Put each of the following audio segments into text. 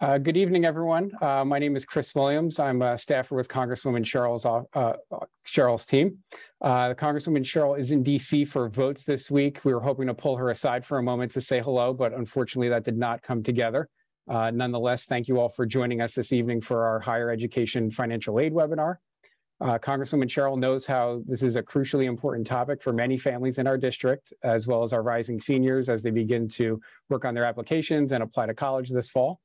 Good evening, everyone. My name is Chris Williams. I'm a staffer with Congresswoman Sherrill's team. Congresswoman Sherrill is in DC for votes this week. We were hoping to pull her aside for a moment to say hello, but unfortunately that did not come together. Nonetheless, thank you all for joining us this evening for our higher education financial aid webinar. Congresswoman Sherrill knows how this is a crucially important topic for many families in our district, as well as our rising seniors as they begin to work on their applications and apply to college this fall.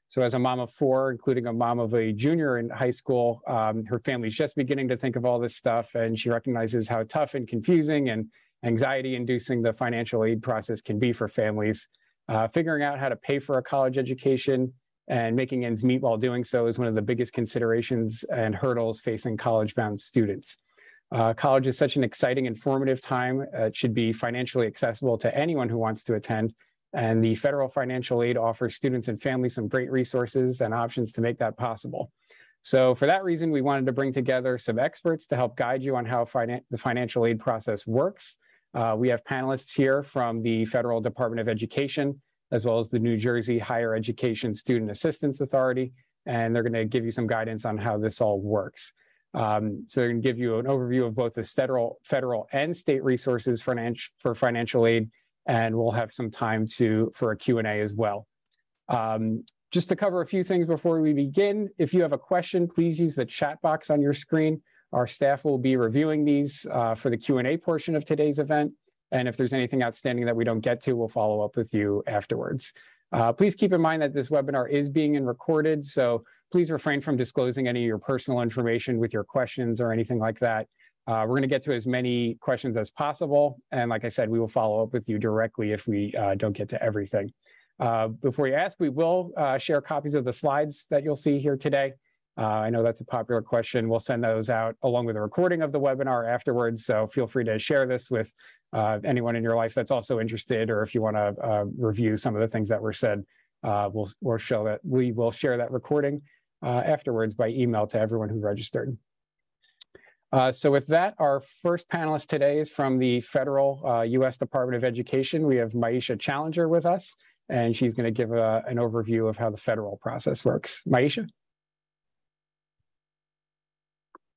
So as a mom of four, including a mom of a junior in high school, her family's just beginning to think of all this stuff, and she recognizes how tough and confusing and anxiety-inducing the financial aid process can be for families. Figuring out how to pay for a college education and making ends meet while doing so is one of the biggest considerations and hurdles facing college-bound students. College is such an exciting and formative time. It should be financially accessible to anyone who wants to attend. And the federal financial aid offers students and families some great resources and options to make that possible. So for that reason, we wanted to bring together some experts to help guide you on how the financial aid process works. We have panelists here from the Federal Department of Education, as well as the New Jersey Higher Education Student Assistance Authority, and they're going to give you some guidance on how this all works. So they're going to give you an overview of both the federal and state resources for financial aid, and we'll have some time for a Q&A as well. Just to cover a few things before we begin, if you have a question, please use the chat box on your screen. Our staff will be reviewing these for the Q&A portion of today's event. And if there's anything outstanding that we don't get to, we'll follow up with you afterwards. Please keep in mind that this webinar is being recorded, so please refrain from disclosing any of your personal information with your questions or anything like that. We're going to get to as many questions as possible. And like I said, we will follow up with you directly if we don't get to everything. Before you ask, we will share copies of the slides that you'll see here today. I know that's a popular question. We'll send those out along with a recording of the webinar afterwards. So feel free to share this with anyone in your life that's also interested, or if you want to review some of the things that were said, we will share that recording afterwards by email to everyone who registered. So with that, our first panelist today is from the federal U.S. Department of Education. We have Mikie Challenger with us, and she's going to give an overview of how the federal process works. Mikie?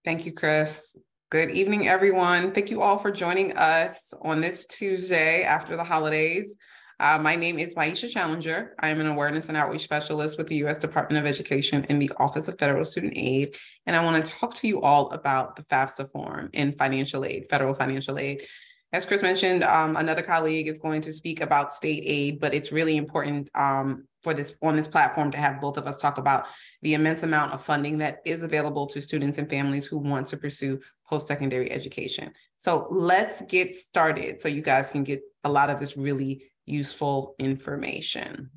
Thank you, Chris. Good evening, everyone. Thank you all for joining us on this Tuesday after the holidays. My name is Mikie Challenger. I am an awareness and outreach specialist with the U.S. Department of Education in the Office of Federal Student Aid. And I want to talk to you all about the FAFSA form in financial aid, federal financial aid. As Chris mentioned, another colleague is going to speak about state aid, but it's really important on this platform to have both of us talk about the immense amount of funding that is available to students and families who want to pursue post-secondary education. So let's get started so you guys can get a lot of this really useful information.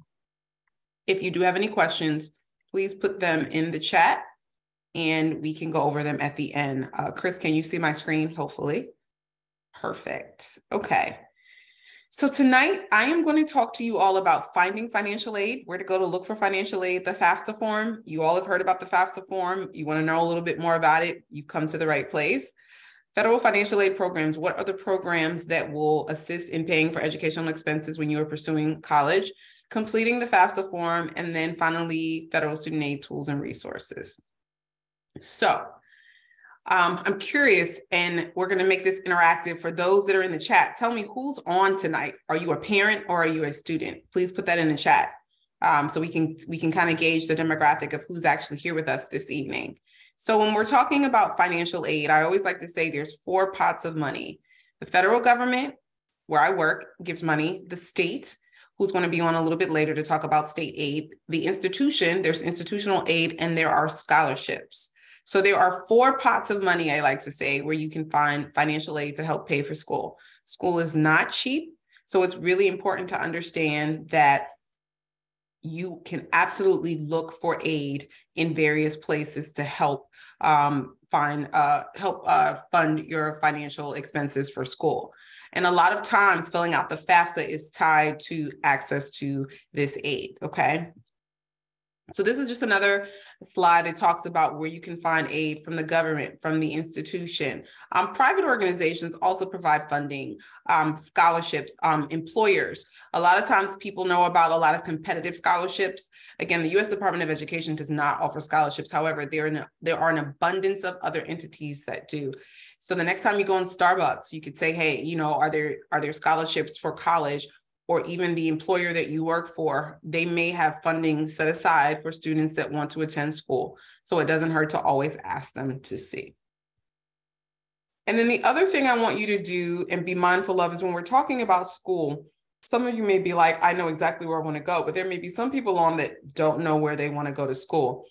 If you do have any questions, please put them in the chat and we can go over them at the end. Chris, can you see my screen, hopefully? Perfect. Okay. So tonight, I am going to talk to you all about finding financial aid, where to go to look for financial aid, the FAFSA form. You all have heard about the FAFSA form. You want to know a little bit more about it, you've come to the right place. Federal financial aid programs, what are the programs that will assist in paying for educational expenses when you are pursuing college, completing the FAFSA form, and then finally, federal student aid tools and resources. So I'm curious, and we're going to make this interactive for those that are in the chat. Tell me who's on tonight. Are you a parent or are you a student? Please put that in the chat so we can kind of gauge the demographic of who's actually here with us this evening. So when we're talking about financial aid, I always like to say there's 4 pots of money. The federal government, where I work, gives money. The state, who's going to be on a little bit later to talk about state aid. The institution, there's institutional aid, and there are scholarships. So there are 4 pots of money, I like to say, where you can find financial aid to help pay for school. School is not cheap, so it's really important to understand that you can absolutely look for aid in various places to help fund your financial expenses for school. And a lot of times filling out the FAFSA is tied to access to this aid, okay? So this is just another slide that talks about where you can find aid from the government, from the institution. Private organizations also provide funding, scholarships, employers. A lot of times people know about a lot of competitive scholarships. Again, the U.S. Department of Education does not offer scholarships. However, there are an abundance of other entities that do. So the next time you go in Starbucks, you could say, hey, you know, are there scholarships for college? Or even the employer that you work for, they may have funding set aside for students that want to attend school. So it doesn't hurt to always ask them to see. And then the other thing I want you to do and be mindful of is when we're talking about school, some of you may be like, I know exactly where I want to go, but there may be some people on that don't know where they want to go to school.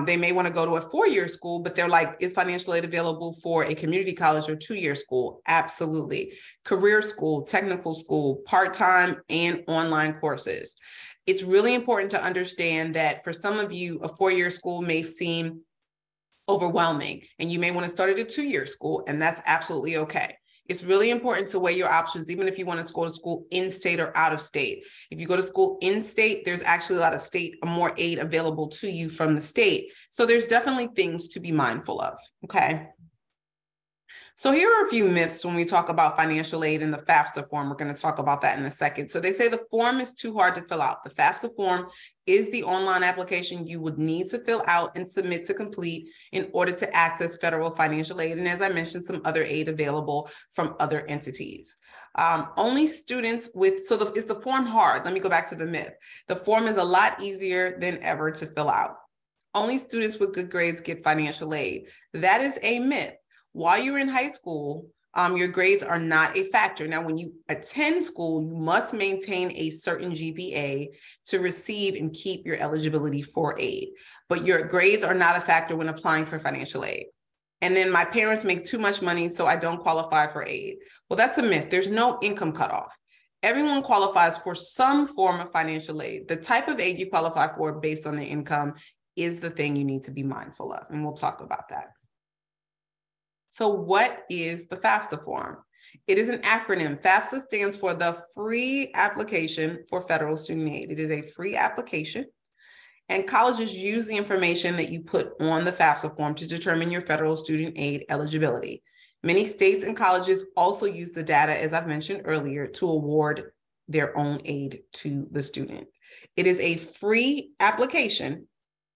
They may want to go to a 4-year school, but they're like, is financial aid available for a community college or 2-year school? Absolutely. Career school, technical school, part-time and online courses. It's really important to understand that for some of you, a 4-year school may seem overwhelming and you may want to start at a 2-year school, and that's absolutely okay. It's really important to weigh your options, even if you want to go to school in state or out of state. If you go to school in state, there's actually a lot of more aid available to you from the state. So there's definitely things to be mindful of, okay? So here are a few myths when we talk about financial aid in the FAFSA form. We're going to talk about that in a second. So they say the form is too hard to fill out. The FAFSA form is the online application you would need to fill out and submit to complete in order to access federal financial aid. And as I mentioned, some other aid available from other entities. Only students with, is the form hard? Let me go back to the myth. The form is a lot easier than ever to fill out. Only students with good grades get financial aid. That is a myth. While you're in high school, your grades are not a factor. Now, when you attend school, you must maintain a certain GPA to receive and keep your eligibility for aid. But your grades are not a factor when applying for financial aid. And then my parents make too much money, so I don't qualify for aid. Well, that's a myth. There's no income cutoff. Everyone qualifies for some form of financial aid. The type of aid you qualify for based on the income is the thing you need to be mindful of. And we'll talk about that. So what is the FAFSA form? It is an acronym. FAFSA stands for the Free Application for Federal Student Aid. It is a free application, and colleges use the information that you put on the FAFSA form to determine your federal student aid eligibility. Many states and colleges also use the data, as I've mentioned earlier, to award their own aid to the student. It is a free application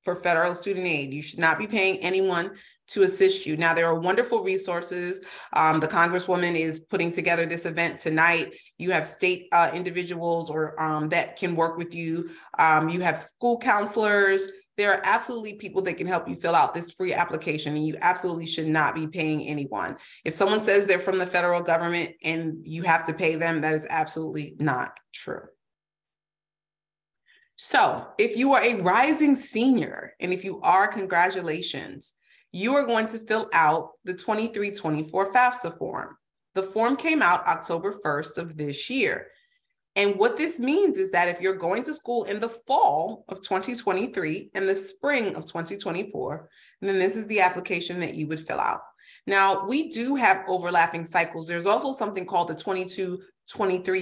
for federal student aid. You should not be paying anyone to assist you. Now, there are wonderful resources. The Congresswoman is putting together this event tonight. You have state individuals or that can work with you. You have school counselors. There are absolutely people that can help you fill out this free application, and you absolutely should not be paying anyone. If someone says they're from the federal government and you have to pay them, that is absolutely not true. So if you are a rising senior, and if you are, congratulations, you are going to fill out the 23-24 FAFSA form. The form came out October 1st of this year. And what this means is that if you're going to school in the fall of 2023 and the spring of 2024, then this is the application that you would fill out. Now, we do have overlapping cycles. There's also something called the 22-23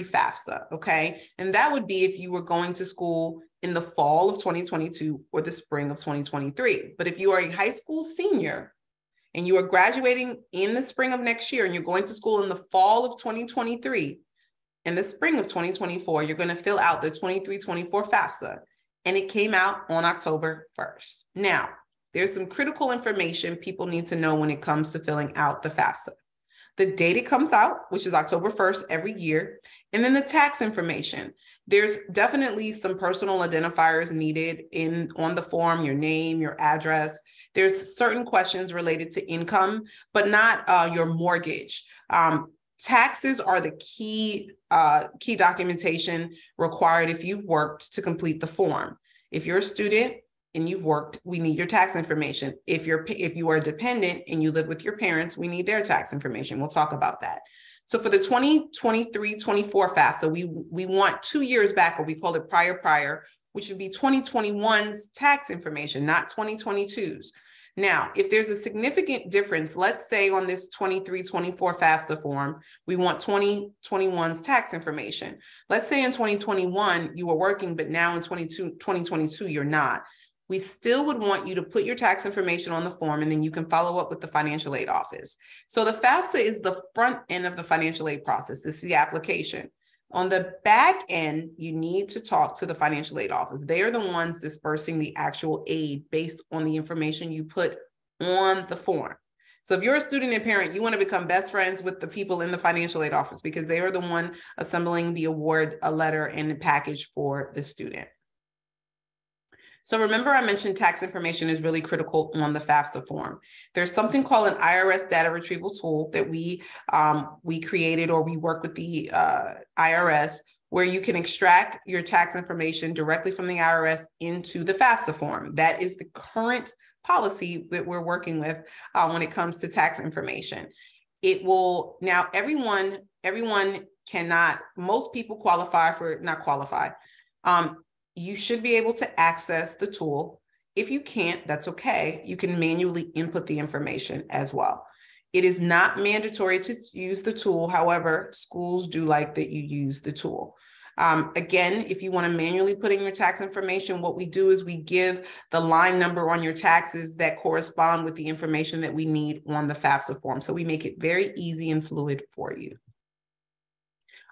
FAFSA, okay? And that would be if you were going to school in the fall of 2022 or the spring of 2023. But if you are a high school senior and you are graduating in the spring of next year and you're going to school in the fall of 2023, in the spring of 2024, you're going to fill out the 23-24 FAFSA, and it came out on October 1st. Now, there's some critical information people need to know when it comes to filling out the FAFSA. The date it comes out, which is October 1st every year, and then the tax information. There's definitely some personal identifiers needed on the form, your name, your address. There's certain questions related to income, but not your mortgage. Taxes are the key documentation required if you've worked to complete the form. If you're a student and you've worked, we need your tax information. If you are dependent and you live with your parents, we need their tax information. We'll talk about that. So for the 2023-24 FAFSA, we want 2 years back, or we call it prior, which would be 2021's tax information, not 2022's. Now, if there's a significant difference, let's say on this 23-24 FAFSA form, we want 2021's tax information. Let's say in 2021, you were working, but now in 2022, you're not. we still would want you to put your tax information on the form, and then you can follow up with the financial aid office. So the FAFSA is the front end of the financial aid process. This is the application. On the back end, you need to talk to the financial aid office. They are the ones dispersing the actual aid based on the information you put on the form. So if you're a student and parent, you want to become best friends with the people in the financial aid office, because they are the one assembling the award, a letter, and the package for the student. So remember, I mentioned tax information is really critical on the FAFSA form. There's something called an IRS data retrieval tool that we created, or we work with the IRS, where you can extract your tax information directly from the IRS into the FAFSA form. That is the current policy that we're working with when it comes to tax information. It will, now everyone cannot, most people qualify for, not qualify. You should be able to access the tool. If you can't, that's okay. You can manually input the information as well. It is not mandatory to use the tool. However, schools do like that you use the tool. Again, if you want to manually put in your tax information, what we do is we give the line number on your taxes that correspond with the information that we need on the FAFSA form. So we make it very easy and fluid for you.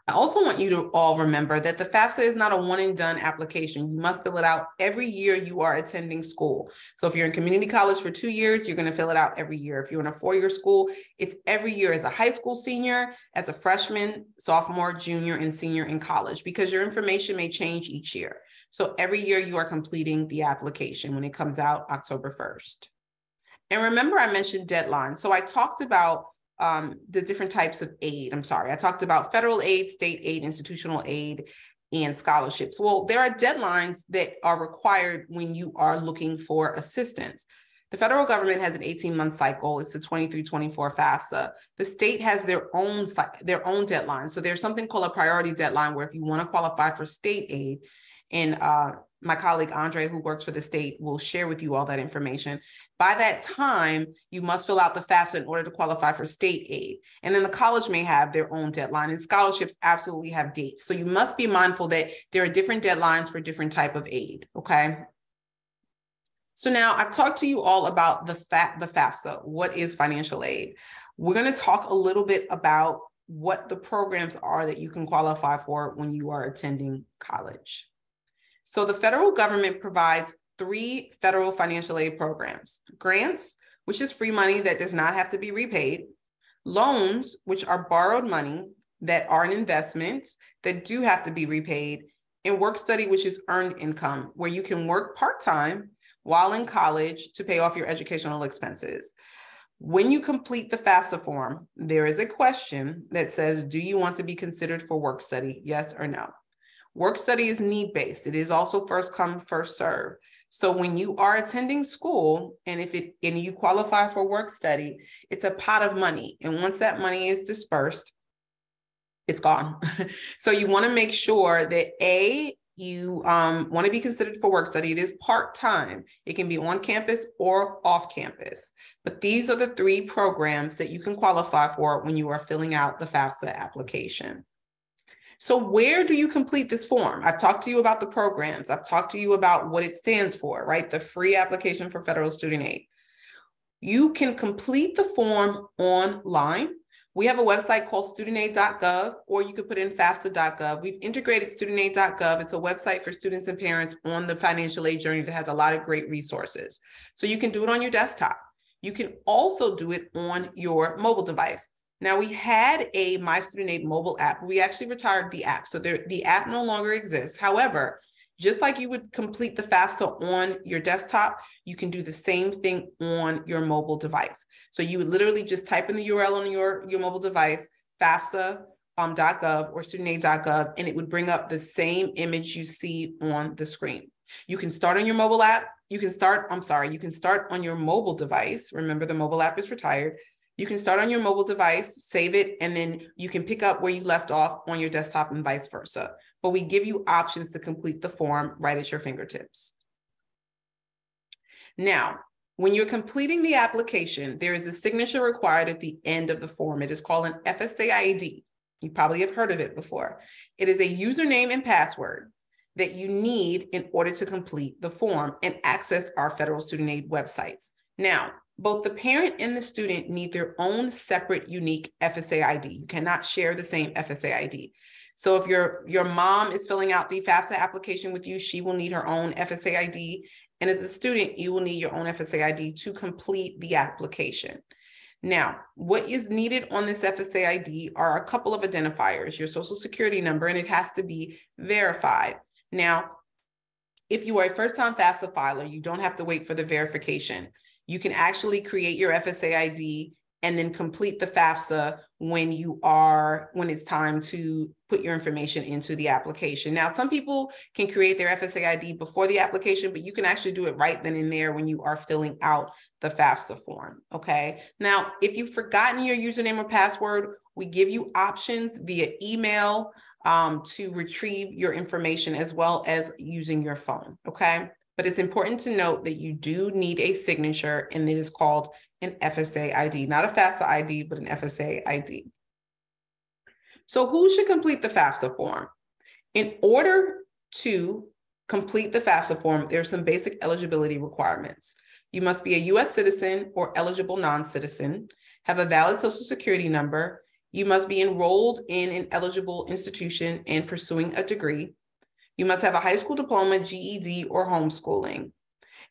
I also want you to all remember that the FAFSA is not a one and done application. You must fill it out every year you are attending school. So if you're in community college for 2 years, you're going to fill it out every year. If you're in a 4-year school, it's every year as a high school senior, as a freshman, sophomore, junior, and senior in college, because your information may change each year. So every year you are completing the application when it comes out October 1st. And remember, I mentioned deadlines. So I talked about the different types of aid. I talked about federal aid, state aid, institutional aid, and scholarships. Well, there are deadlines that are required when you are looking for assistance. The federal government has an 18-month cycle. It's the 23-24 FAFSA. The state has their own deadline. So there's something called a priority deadline, where if you want to qualify for state aid, and my colleague Andre, who works for the state, will share with you all that information. By that time, you must fill out the FAFSA in order to qualify for state aid. And then the college may have their own deadline, and scholarships absolutely have dates. So you must be mindful that there are different deadlines for different type of aid, okay? So now I've talked to you all about the FAFSA. What is financial aid? We're going to talk a little bit about what the programs are that you can qualify for when you are attending college. So the federal government provides 3 federal financial aid programs: grants, which is free money that does not have to be repaid; loans, which are borrowed money that are an investment that do have to be repaid; and work study, which is earned income, where you can work part-time while in college to pay off your educational expenses. When you complete the FAFSA form, there is a question that says, do you want to be considered for work study? Yes or no? Work study is need-based. It is also first come, first serve. So when you are attending school, and you qualify for work study, it's a pot of money. And once that money is dispersed, it's gone. So you want to make sure that you want to be considered for work study. It is part-time. It can be on campus or off campus. But these are the 3 programs that you can qualify for when you are filling out the FAFSA application. So where do you complete this form? I've talked to you about the programs. I've talked to you about what it stands for, right? The free application for federal student aid. You can complete the form online. We have a website called studentaid.gov, or you could put in FAFSA.gov. We've integrated studentaid.gov. It's a website for students and parents on the financial aid journey that has a lot of great resources. So you can do it on your desktop. You can also do it on your mobile device. Now, we had a My Student Aid mobile app. We actually retired the app. So the app no longer exists. However, just like you would complete the FAFSA on your desktop, you can do the same thing on your mobile device. So you would literally just type in the URL on your mobile device, FAFSA.gov or studentaid.gov, and it would bring up the same image you see on the screen. You can start on your mobile app. You can start on your mobile device. Remember, the mobile app is retired. You can start on your mobile device, save it, and then you can pick up where you left off on your desktop and vice versa. But we give you options to complete the form right at your fingertips. Now, when you're completing the application, there is a signature required at the end of the form. It is called an FSA ID. You probably have heard of it before. It is a username and password. that you need in order to complete the form and access our federal student aid websites. Now, both the parent and the student need their own separate, unique FSA ID. You cannot share the same FSA ID. So if your mom is filling out the FAFSA application with you, she will need her own FSA ID. And as a student, you will need your own FSA ID to complete the application. Now, what is needed on this FSA ID are a couple of identifiers, your social security number, and it has to be verified. Now, if you are a first-time FAFSA filer, you don't have to wait for the verification. You can actually create your FSA ID and then complete the FAFSA when it's time to put your information into the application. Now, some people can create their FSA ID before the application, but you can actually do it right then and there when you are filling out the FAFSA form, okay? Now, if you've forgotten your username or password, we give you options via email to retrieve your information as well as using your phone, okay? But it's important to note that you do need a signature, and it is called an FSA ID, not a FAFSA ID, but an FSA ID. So who should complete the FAFSA form? In order to complete the FAFSA form, there are some basic eligibility requirements. You must be a U.S. citizen or eligible non-citizen, have a valid social security number. You must be enrolled in an eligible institution and pursuing a degree. You must have a high school diploma, GED, or homeschooling.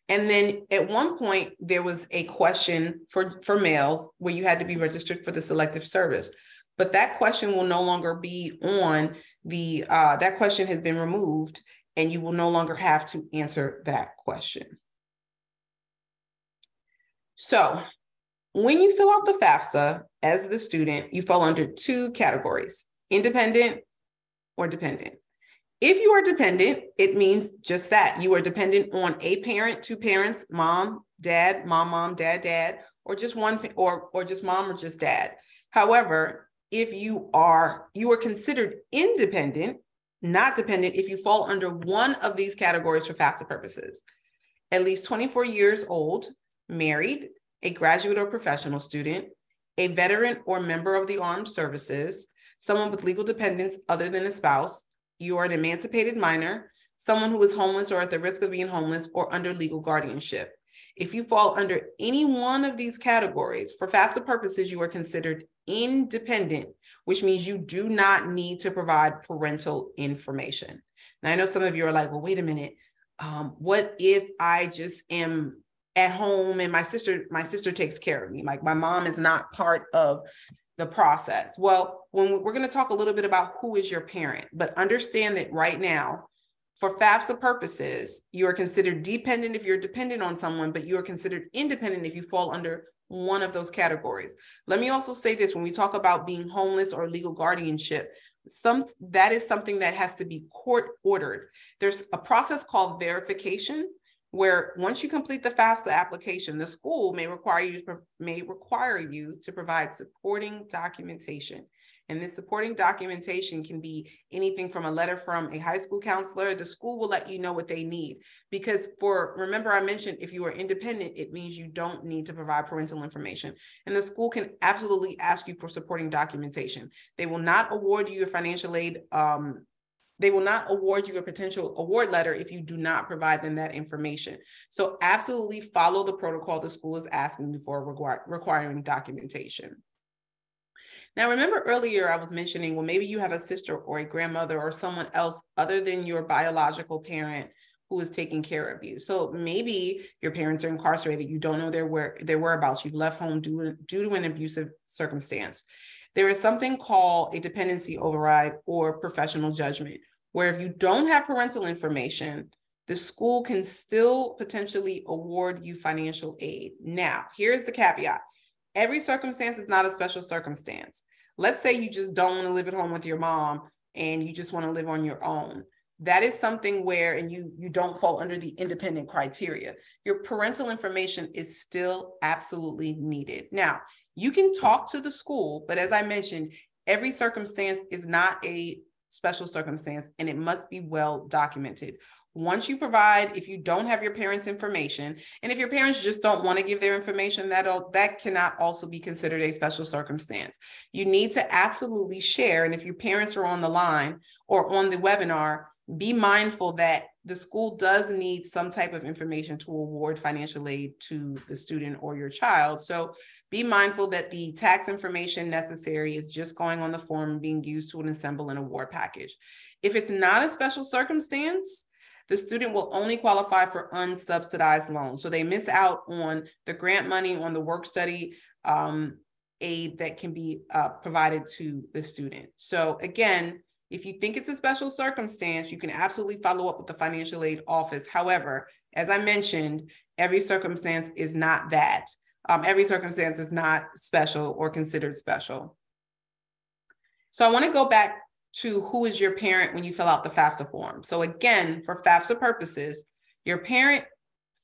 And then at one point, there was a question for males where you had to be registered for the selective service. But that question will no longer be on that question has been removed, and you will no longer have to answer that question. So when you fill out the FAFSA as the student, you fall under two categories, independent or dependent. If you are dependent, it means just that. You are dependent on a parent, two parents, mom, dad, mom, dad, or just one, or just mom or just dad. However, if you are considered independent, not dependent, if you fall under one of these categories for FAFSA purposes. At least 24 years old, married, a graduate or professional student, a veteran or member of the armed services, someone with legal dependents other than a spouse, you are an emancipated minor, someone who is homeless or at the risk of being homeless or under legal guardianship. If you fall under any one of these categories, for FAFSA purposes, you are considered independent, which means you do not need to provide parental information. Now, I know some of you are like, well, wait a minute. What if I just am at home and my sister takes care of me? Like my mom is not part of the process. Well, when we're going to talk a little bit about who is your parent, but understand that right now, for FAFSA purposes, you are considered dependent if you're dependent on someone, but you are considered independent if you fall under one of those categories. Let me also say this, when we talk about being homeless or legal guardianship, that is something that has to be court ordered. There's a process called verification, where once you complete the FAFSA application, the school may require you to provide supporting documentation. And this supporting documentation can be anything from a letter from a high school counselor. The school will let you know what they need. Because remember I mentioned, if you are independent, it means you don't need to provide parental information. And the school can absolutely ask you for supporting documentation. They will not award you a financial aid. They will not award you a potential award letter if you do not provide them that information. So absolutely follow the protocol the school is asking you for requiring documentation. Now, remember earlier I was mentioning, well, maybe you have a sister or a grandmother or someone else other than your biological parent who is taking care of you. So maybe your parents are incarcerated. You don't know their whereabouts. You've left home due to an abusive circumstance. There is something called a dependency override or professional judgment, where if you don't have parental information, the school can still potentially award you financial aid. Now, here's the caveat. Every circumstance is not a special circumstance. Let's say you just don't want to live at home with your mom and you just want to live on your own. That is something where, and you don't fall under the independent criteria. Your parental information is still absolutely needed. Now, you can talk to the school, but as I mentioned, every circumstance is not a special circumstance and it must be well documented. Once you provide, if you don't have your parents' information, and if your parents just don't want to give their information, that cannot also be considered a special circumstance. You need to absolutely share, and if your parents are on the line or on the webinar, be mindful that the school does need some type of information to award financial aid to the student or your child. So be mindful that the tax information necessary is just going on the form and being used to assemble an award package. If it's not a special circumstance, the student will only qualify for unsubsidized loans. So they miss out on the grant money, on the work study aid that can be provided to the student. So again, if you think it's a special circumstance, you can absolutely follow up with the financial aid office. However, as I mentioned, every circumstance is not that. Every circumstance is not special or considered special. So I want to go back to who is your parent when you fill out the FAFSA form. So again, for FAFSA purposes, your parent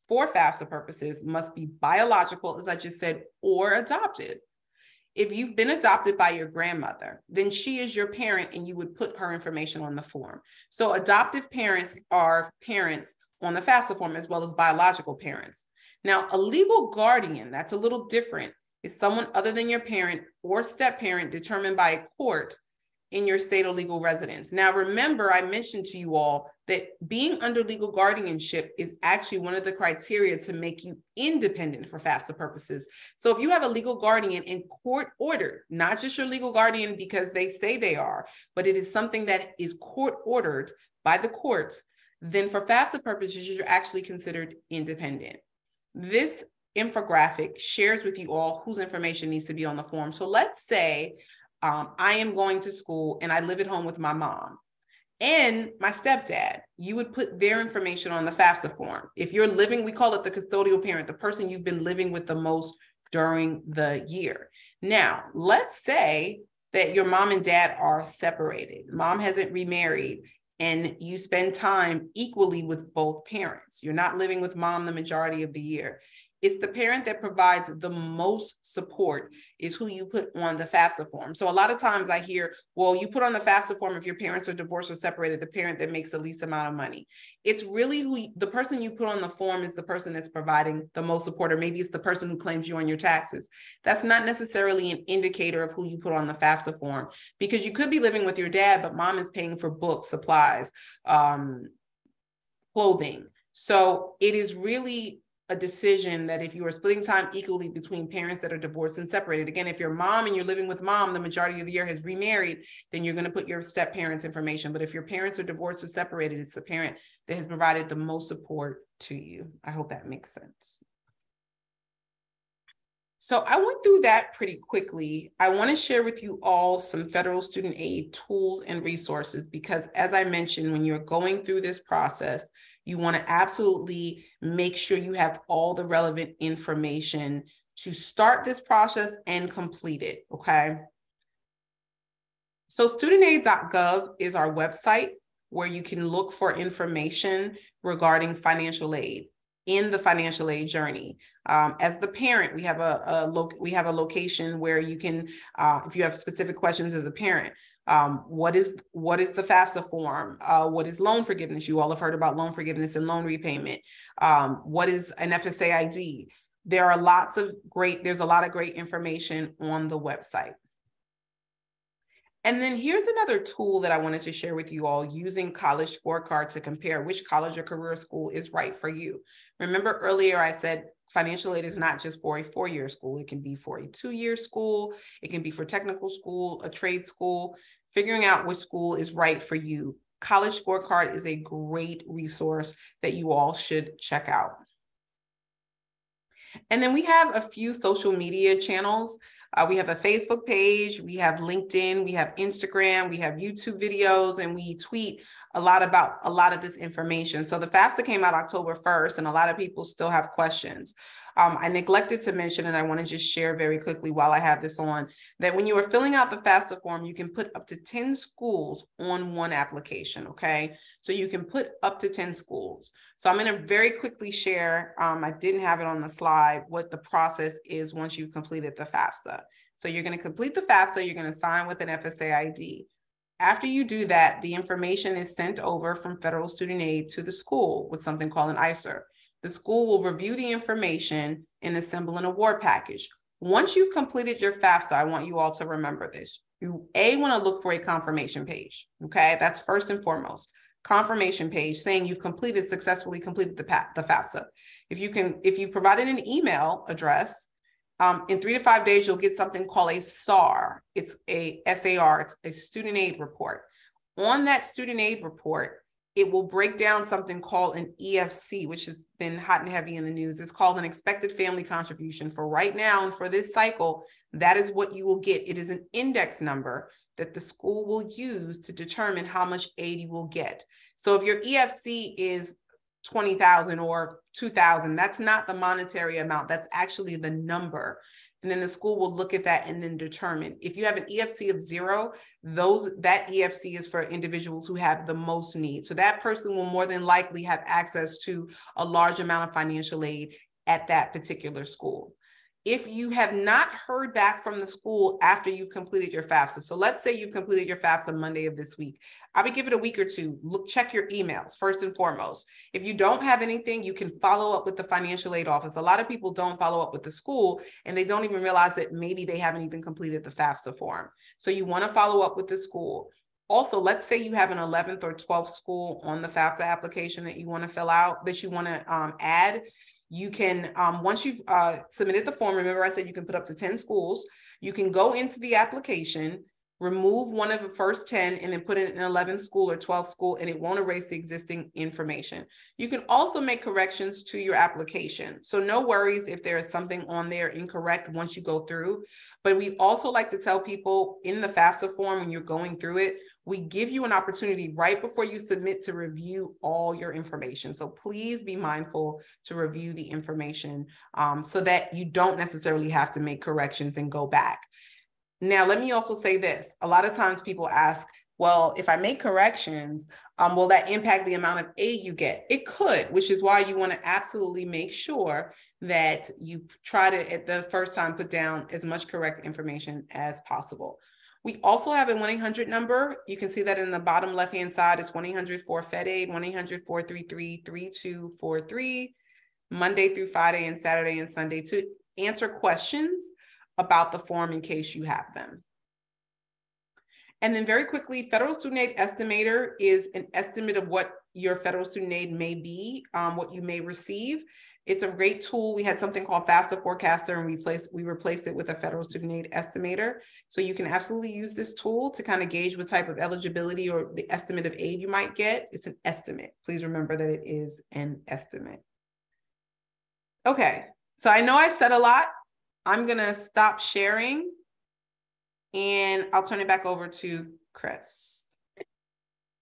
for FAFSA purposes must be biological, as I just said, or adopted. If you've been adopted by your grandmother, then she is your parent and you would put her information on the form. So adoptive parents are parents on the FAFSA form as well as biological parents. Now, a legal guardian, that's a little different, is someone other than your parent or step-parent determined by a court in your state of legal residence. Now, remember, I mentioned to you all that being under legal guardianship is actually one of the criteria to make you independent for FAFSA purposes. So if you have a legal guardian in court ordered, not just your legal guardian because they say they are, but it is something that is court ordered by the courts, then for FAFSA purposes, you're actually considered independent. This infographic shares with you all whose information needs to be on the form. So let's say I am going to school and I live at home with my mom and my stepdad. You would put their information on the FAFSA form. If you're living, we call it the custodial parent, the person you've been living with the most during the year. Now, let's say that your mom and dad are separated. Mom hasn't remarried and you spend time equally with both parents. You're not living with mom the majority of the year. It's the parent that provides the most support is who you put on the FAFSA form. So a lot of times I hear, well, you put on the FAFSA form if your parents are divorced or separated, the parent that makes the least amount of money. It's really the person you put on the form is the person that's providing the most support, or maybe it's the person who claims you on your taxes. That's not necessarily an indicator of who you put on the FAFSA form, because you could be living with your dad, but mom is paying for books, supplies, clothing. So it is really a decision that if you are splitting time equally between parents that are divorced and separated, again, if you're mom and you're living with mom, the majority of the year has remarried, then you're going to put your step parents' information. But if your parents are divorced or separated, it's the parent that has provided the most support to you. I hope that makes sense. So I went through that pretty quickly. I want to share with you all some federal student aid tools and resources, because as I mentioned, when you're going through this process, you want to absolutely make sure you have all the relevant information to start this process and complete it, okay? So studentaid.gov is our website where you can look for information regarding financial aid in the financial aid journey. As the parent, we have a location where you can, if you have specific questions as a parent, what is the FAFSA form? What is loan forgiveness? You all have heard about loan forgiveness and loan repayment. What is an FSA ID? There's a lot of great information on the website. And then here's another tool that I wanted to share with you all, using College Scorecard to compare which college or career school is right for you. Remember earlier I said financial aid is not just for a 4-year school. It can be for a 2-year school. It can be for technical school, a trade school. Figuring out which school is right for you. College Scorecard is a great resource that you all should check out. And then we have a few social media channels. We have a Facebook page, we have LinkedIn, we have Instagram, we have YouTube videos, and we tweet a lot about a lot of this information. So the FAFSA came out October 1st, and a lot of people still have questions. I neglected to mention, and I want to just share very quickly while I have this on, that when you are filling out the FAFSA form, you can put up to 10 schools on one application, okay? So you can put up to 10 schools. So I'm going to very quickly share, I didn't have it on the slide, what the process is once you've completed the FAFSA. So you're going to complete the FAFSA, you're going to sign with an FSA ID. After you do that, the information is sent over from Federal Student Aid to the school with something called an ICER. The school will review the information and assemble an award package. Once you've completed your FAFSA, I want you all to remember this. You want to look for a confirmation page, okay? That's first and foremost. confirmation page saying you've successfully completed the FAFSA. If you provided an email address, in 3 to 5 days, you'll get something called a SAR. It's a SAR, it's a student aid report. On that student aid report, it will break down something called an EFC, which has been hot and heavy in the news. It's called an expected family contribution. For right now and for this cycle, that is what you will get. It is an index number that the school will use to determine how much aid you will get. So if your EFC is 20,000 or 2,000, that's not the monetary amount, that's actually the number. And then the school will look at that and then determine. If you have an EFC of 0, that EFC is for individuals who have the most need. So that person will more than likely have access to a large amount of financial aid at that particular school. If you have not heard back from the school after you've completed your FAFSA, so let's say you've completed your FAFSA Monday of this week, I would give it a week or two. Check your emails first and foremost. If you don't have anything, you can follow up with the financial aid office. A lot of people don't follow up with the school and they don't even realize that maybe they haven't even completed the FAFSA form. So you want to follow up with the school. Also, let's say you have an 11th or 12th school on the FAFSA application that you want to fill out, that you want to add. You can, once you've submitted the form, remember I said you can put up to 10 schools, you can go into the application, remove one of the first 10 and then put in an 11th school or 12th school, and it won't erase the existing information. You can also make corrections to your application. So no worries if there is something on there incorrect once you go through. But we also like to tell people in the FAFSA form, when you're going through it, we give you an opportunity right before you submit to review all your information. So please be mindful to review the information so that you don't necessarily have to make corrections and go back. Now, let me also say this. A lot of times people ask, well, if I make corrections, will that impact the amount of aid you get? It could, which is why you want to absolutely make sure that you try to, at the first time, put down as much correct information as possible. We also have a 1-800 number. You can see that in the bottom left-hand side. It's 1-800-4-FED-AID, 1-800-433-3243, Monday through Friday and Saturday and Sunday, to answer questions about the form in case you have them. And then very quickly, Federal Student Aid Estimator is an estimate of what your federal student aid may be, what you may receive. It's a great tool. We had something called FAFSA Forecaster, and we replaced it with a Federal Student Aid Estimator. So you can absolutely use this tool to kind of gauge what type of eligibility or the estimate of aid you might get. It's an estimate. Please remember that it is an estimate. Okay, so I know I said a lot. I'm gonna stop sharing and I'll turn it back over to Chris.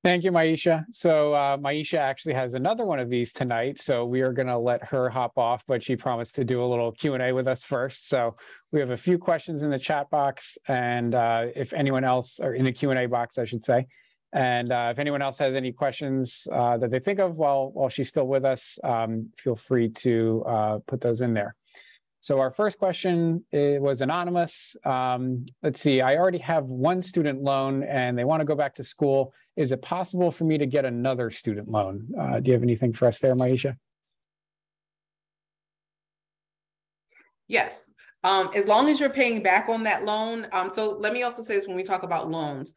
Thank you, Maisha. So Maisha actually has another one of these tonight, so we are going to let her hop off, but she promised to do a little Q&A with us first. So we have a few questions in the chat box, and if anyone else, or in the Q&A box, I should say, and if anyone else has any questions that they think of while she's still with us, feel free to put those in there. So our first question was anonymous. Let's see, I already have one student loan and they want to go back to school. Is it possible for me to get another student loan? Do you have anything for us there, Maisha? Yes, as long as you're paying back on that loan. So let me also say this when we talk about loans.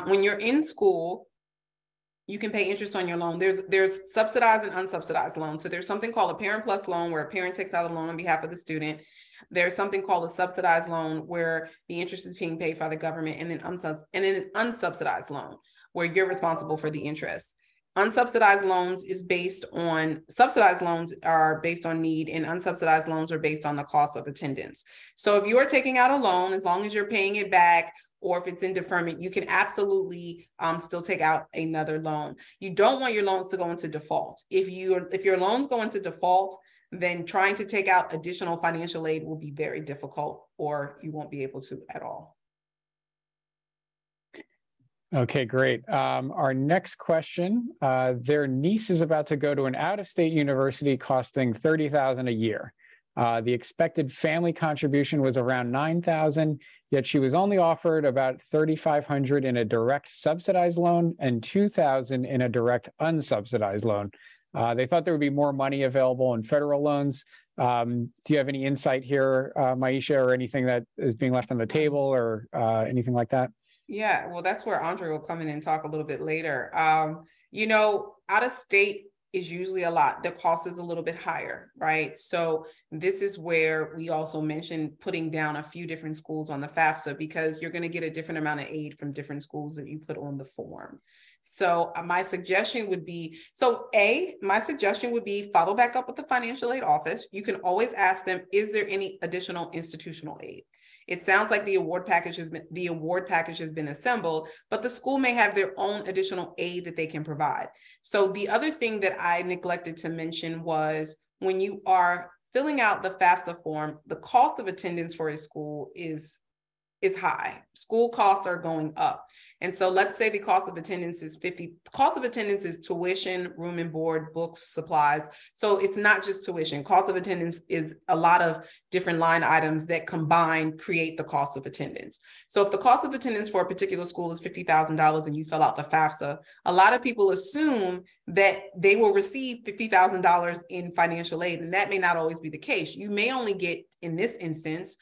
When you're in school, you can pay interest on your loan. There's subsidized and unsubsidized loans. So there's something called a Parent Plus loan where a parent takes out a loan on behalf of the student. There's something called a subsidized loan where the interest is being paid by the government, and then an unsubsidized loan where you're responsible for the interest. Unsubsidized loans is based on, subsidized loans are based on need, and unsubsidized loans are based on the cost of attendance. So if you are taking out a loan, as long as you're paying it back, or if it's in deferment, you can absolutely still take out another loan. You don't want your loans to go into default. If your loans go into default, then trying to take out additional financial aid will be very difficult, or you won't be able to at all. Okay, great. Our next question, their niece is about to go to an out-of-state university costing $30,000 a year. The expected family contribution was around $9,000, yet she was only offered about $3,500 in a direct subsidized loan and $2,000 in a direct unsubsidized loan. They thought there would be more money available in federal loans. Do you have any insight here, Maisha, or anything that is being left on the table, or anything like that? Yeah, well, that's where Andre will come in and talk a little bit later. Out of state is usually a lot. The cost is a little bit higher, right? So this is where we also mentioned putting down a few different schools on the FAFSA, because you're going to get a different amount of aid from different schools that you put on the form. So my suggestion would be, follow back up with the financial aid office. You can always ask them, is there any additional institutional aid? It sounds like the award package has been assembled, but the school may have their own additional aid that they can provide. So the other thing that I neglected to mention was, when you are filling out the FAFSA form, the cost of attendance for a school is high. School costs are going up. And so let's say the cost of attendance is cost of attendance is tuition, room and board, books, supplies. So it's not just tuition. Cost of attendance is a lot of different line items that combine create the cost of attendance. So if the cost of attendance for a particular school is $50,000 and you fill out the FAFSA, a lot of people assume that they will receive $50,000 in financial aid. And that may not always be the case. You may only get, in this instance,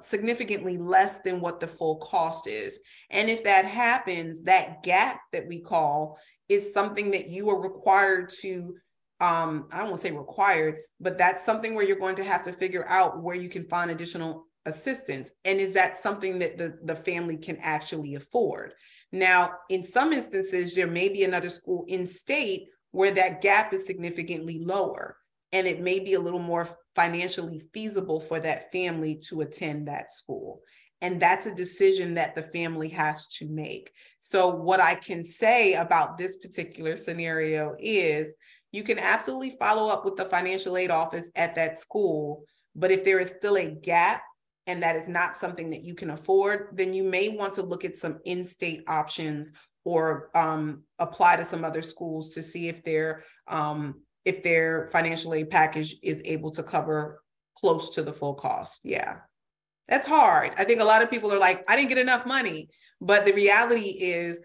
significantly less than what the full cost is. And if that happens, that gap that we call is something that you are required to, I don't want to say required, but that's something where you're going to have to figure out where you can find additional assistance. And is that something that the family can actually afford? Now, in some instances, there may be another school in state where that gap is significantly lower, and it may be a little more financially feasible for that family to attend that school. And that's a decision that the family has to make. So what I can say about this particular scenario is, you can absolutely follow up with the financial aid office at that school, but if there is still a gap and that is not something that you can afford, then you may want to look at some in-state options, or apply to some other schools to see if their financial aid package is able to cover close to the full cost. Yeah, that's hard. I think a lot of people are like, I didn't get enough money. But the reality is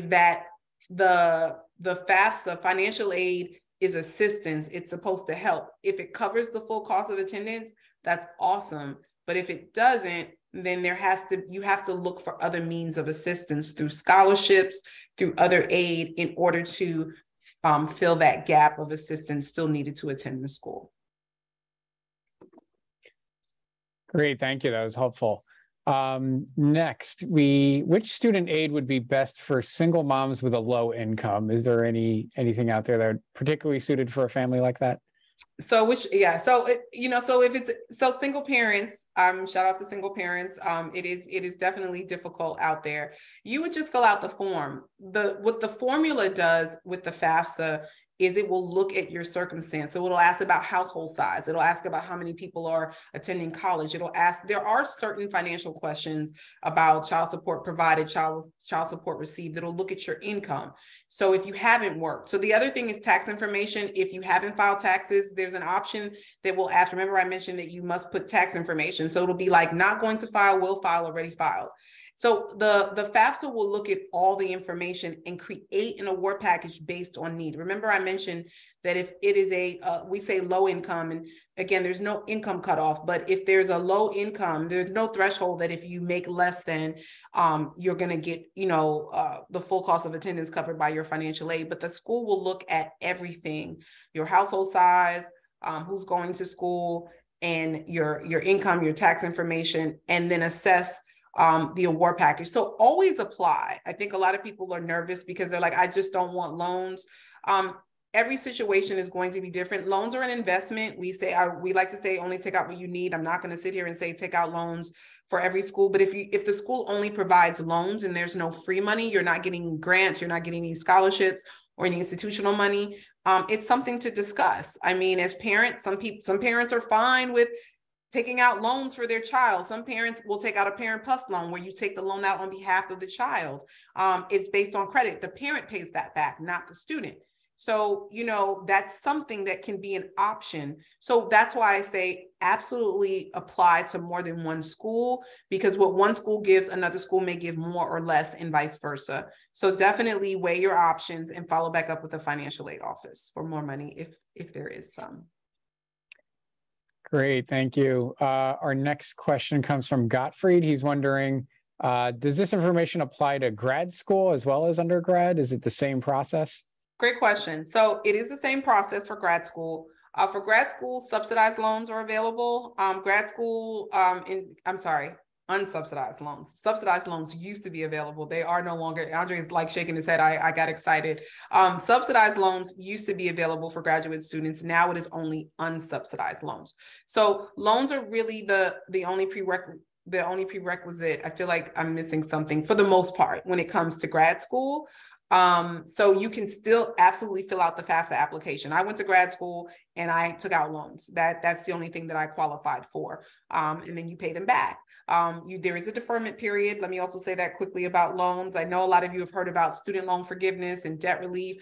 that the FAFSA, financial aid, is assistance. It's supposed to help. If it covers the full cost of attendance, that's awesome. But if it doesn't, then you have to look for other means of assistance through scholarships, through other aid, in order to fill that gap of assistance still needed to attend the school. Great, thank you. That was helpful. Next, which student aid would be best for single moms with a low income? Is there anything out there that are particularly suited for a family like that? So single parents, shout out to single parents. It is definitely difficult out there. You would just fill out the form. What the formula does with the FAFSA is it will look at your circumstance. So it'll ask about household size. It'll ask about how many people are attending college. It'll ask, there are certain financial questions about child support provided, child support received. It'll look at your income. So if you haven't worked. So the other thing is tax information. If you haven't filed taxes, there's an option that will ask. Remember, I mentioned that you must put tax information. So it'll be like, not going to file, will file, already filed. So the FAFSA will look at all the information and create an award package based on need. Remember, I mentioned that if it is we say low income, and again, there's no income cutoff, but if there's a low income, there's no threshold that if you make less than, you're going to get, the full cost of attendance covered by your financial aid. But the school will look at everything: your household size, who's going to school, and your income, your tax information, and then assess the award package. So always apply. I think a lot of people are nervous because they're like, I just don't want loans. Every situation is going to be different. Loans are an investment. We like to say, only take out what you need. I'm not going to sit here and say take out loans for every school. But if the school only provides loans and there's no free money, you're not getting grants, you're not getting any scholarships or any institutional money, it's something to discuss. I mean, as parents, some parents are fine with taking out loans for their child. Some parents will take out a Parent Plus loan where you take the loan out on behalf of the child. It's based on credit. The parent pays that back, not the student. So, that's something that can be an option. So that's why I say absolutely apply to more than one school, because what one school gives, another school may give more or less, and vice versa. So definitely weigh your options and follow back up with the financial aid office for more money if there is some. Great, thank you. Our next question comes from Gottfried. He's wondering, Does this information apply to grad school as well as undergrad? Is it the same process? Great question. So it is the same process for grad school. For grad school, subsidized loans are available. Unsubsidized loans. Subsidized loans used to be available. They are no longer. Andre is like shaking his head. I got excited. Subsidized loans used to be available for graduate students. Now it is only unsubsidized loans. So loans are really the only prerequisite. I feel like I'm missing something for the most part when it comes to grad school. So you can still absolutely fill out the FAFSA application. I went to grad school and I took out loans. That's the only thing that I qualified for. And then you pay them back. There is a deferment period. Let me also say that quickly about loans. I know a lot of you have heard about student loan forgiveness and debt relief.